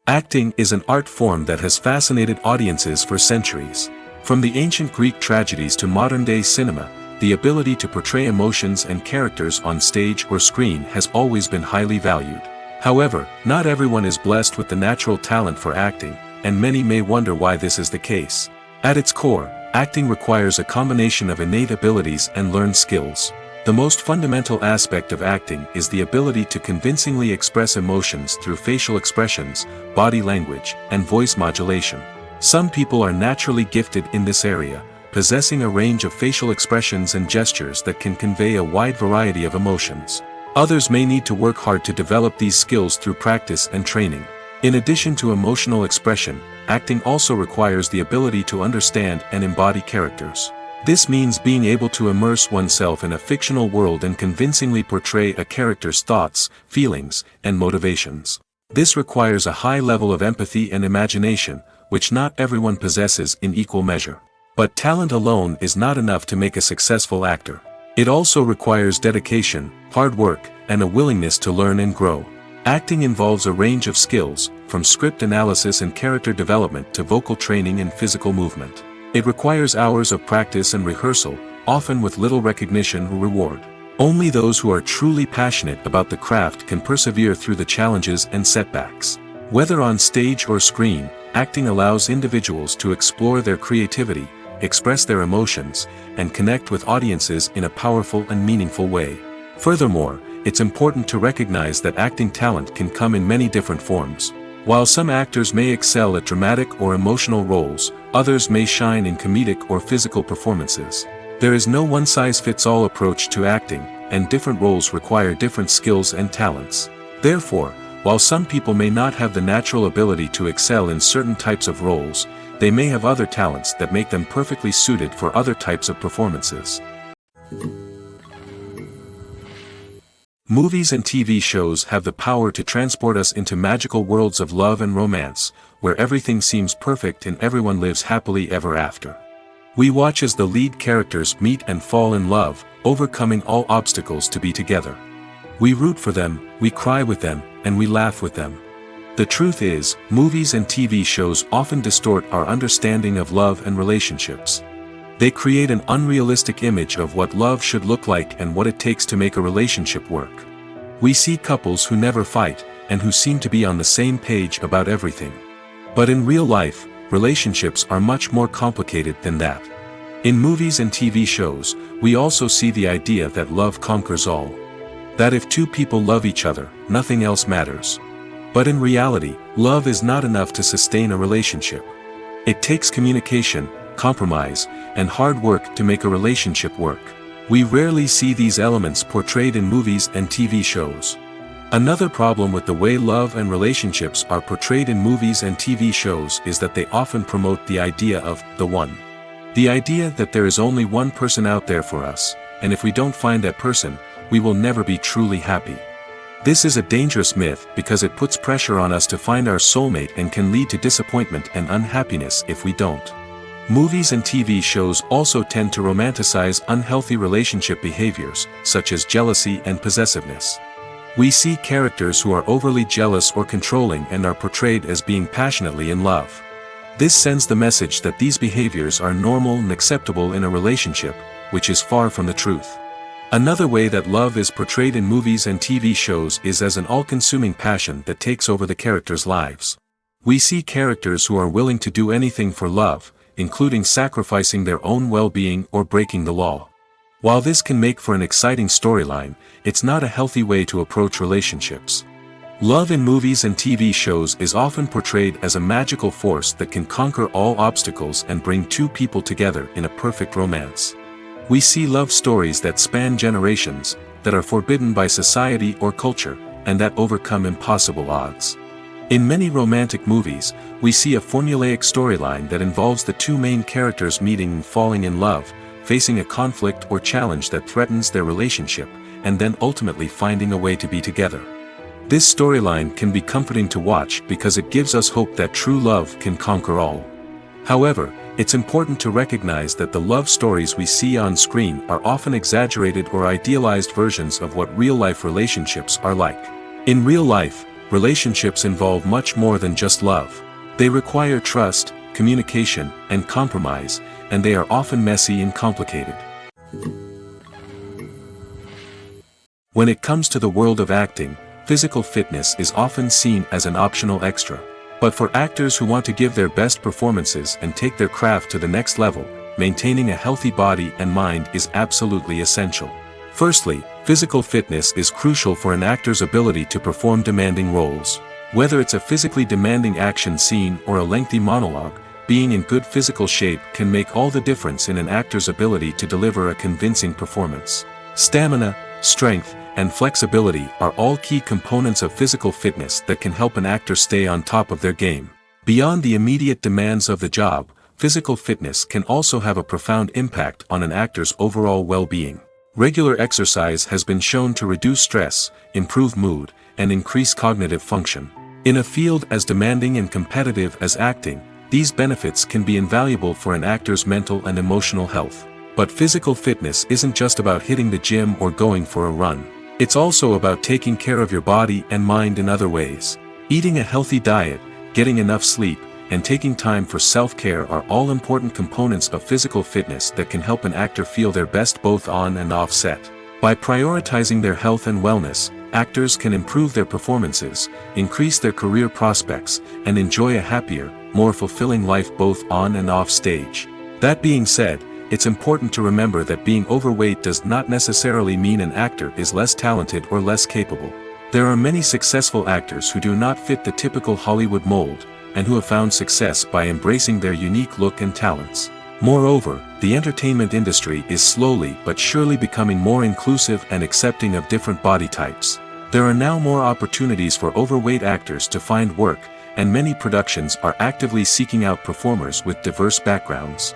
Acting is an art form that has fascinated audiences for centuries. From the ancient Greek tragedies to modern-day cinema, the ability to portray emotions and characters on stage or screen has always been highly valued. However, not everyone is blessed with the natural talent for acting, and many may wonder why this is the case. At its core, acting requires a combination of innate abilities and learned skills. The most fundamental aspect of acting is the ability to convincingly express emotions through facial expressions, body language, and voice modulation. Some people are naturally gifted in this area, possessing a range of facial expressions and gestures that can convey a wide variety of emotions. Others may need to work hard to develop these skills through practice and training. In addition to emotional expression, acting also requires the ability to understand and embody characters. This means being able to immerse oneself in a fictional world and convincingly portray a character's thoughts, feelings, and motivations. This requires a high level of empathy and imagination, which not everyone possesses in equal measure. But talent alone is not enough to make a successful actor. It also requires dedication, hard work, and a willingness to learn and grow. Acting involves a range of skills, from script analysis and character development to vocal training and physical movement. It requires hours of practice and rehearsal, often with little recognition or reward. Only those who are truly passionate about the craft can persevere through the challenges and setbacks. Whether on stage or screen, acting allows individuals to explore their creativity, express their emotions, and connect with audiences in a powerful and meaningful way. Furthermore, it's important to recognize that acting talent can come in many different forms. While some actors may excel at dramatic or emotional roles, others may shine in comedic or physical performances. There is no one-size-fits-all approach to acting, and different roles require different skills and talents. Therefore, while some people may not have the natural ability to excel in certain types of roles, they may have other talents that make them perfectly suited for other types of performances. Movies and TV shows have the power to transport us into magical worlds of love and romance, where everything seems perfect and everyone lives happily ever after. We watch as the lead characters meet and fall in love, overcoming all obstacles to be together. We root for them, we cry with them, and we laugh with them. The truth is, movies and TV shows often distort our understanding of love and relationships. They create an unrealistic image of what love should look like and what it takes to make a relationship work. We see couples who never fight, and who seem to be on the same page about everything. But in real life, relationships are much more complicated than that. In movies and TV shows, we also see the idea that love conquers all. That if two people love each other, nothing else matters. But in reality, love is not enough to sustain a relationship. It takes communication, compromise, and hard work to make a relationship work. We rarely see these elements portrayed in movies and TV shows. Another problem with the way love and relationships are portrayed in movies and TV shows is that they often promote the idea of the one. The idea that there is only one person out there for us, and if we don't find that person, we will never be truly happy. This is a dangerous myth because it puts pressure on us to find our soulmate and can lead to disappointment and unhappiness if we don't. Movies and TV shows also tend to romanticize unhealthy relationship behaviors, such as jealousy and possessiveness. We see characters who are overly jealous or controlling and are portrayed as being passionately in love. This sends the message that these behaviors are normal and acceptable in a relationship, which is far from the truth. Another way that love is portrayed in movies and TV shows is as an all-consuming passion that takes over the characters' lives. We see characters who are willing to do anything for love, including sacrificing their own well-being or breaking the law. While this can make for an exciting storyline, it's not a healthy way to approach relationships. Love in movies and TV shows is often portrayed as a magical force that can conquer all obstacles and bring two people together in a perfect romance. We see love stories that span generations, that are forbidden by society or culture, and that overcome impossible odds. In many romantic movies, we see a formulaic storyline that involves the two main characters meeting and falling in love, facing a conflict or challenge that threatens their relationship, and then ultimately finding a way to be together. This storyline can be comforting to watch because it gives us hope that true love can conquer all. However, it's important to recognize that the love stories we see on screen are often exaggerated or idealized versions of what real-life relationships are like. In real life, relationships involve much more than just love. They require trust, communication, and compromise, and they are often messy and complicated. When it comes to the world of acting, physical fitness is often seen as an optional extra. But for actors who want to give their best performances and take their craft to the next level, maintaining a healthy body and mind is absolutely essential. Firstly, physical fitness is crucial for an actor's ability to perform demanding roles. Whether it's a physically demanding action scene or a lengthy monologue, being in good physical shape can make all the difference in an actor's ability to deliver a convincing performance. Stamina, strength, and flexibility are all key components of physical fitness that can help an actor stay on top of their game. Beyond the immediate demands of the job, physical fitness can also have a profound impact on an actor's overall well-being. Regular exercise has been shown to reduce stress, improve mood, and increase cognitive function. In a field as demanding and competitive as acting, these benefits can be invaluable for an actor's mental and emotional health. But physical fitness isn't just about hitting the gym or going for a run. It's also about taking care of your body and mind in other ways. Eating a healthy diet, getting enough sleep, and taking time for self-care are all important components of physical fitness that can help an actor feel their best both on and off set. By prioritizing their health and wellness, actors can improve their performances, increase their career prospects, and enjoy a happier, more fulfilling life both on and off stage. That being said, it's important to remember that being overweight does not necessarily mean an actor is less talented or less capable. There are many successful actors who do not fit the typical Hollywood mold, and who have found success by embracing their unique look and talents. Moreover, the entertainment industry is slowly but surely becoming more inclusive and accepting of different body types. There are now more opportunities for overweight actors to find work, and many productions are actively seeking out performers with diverse backgrounds.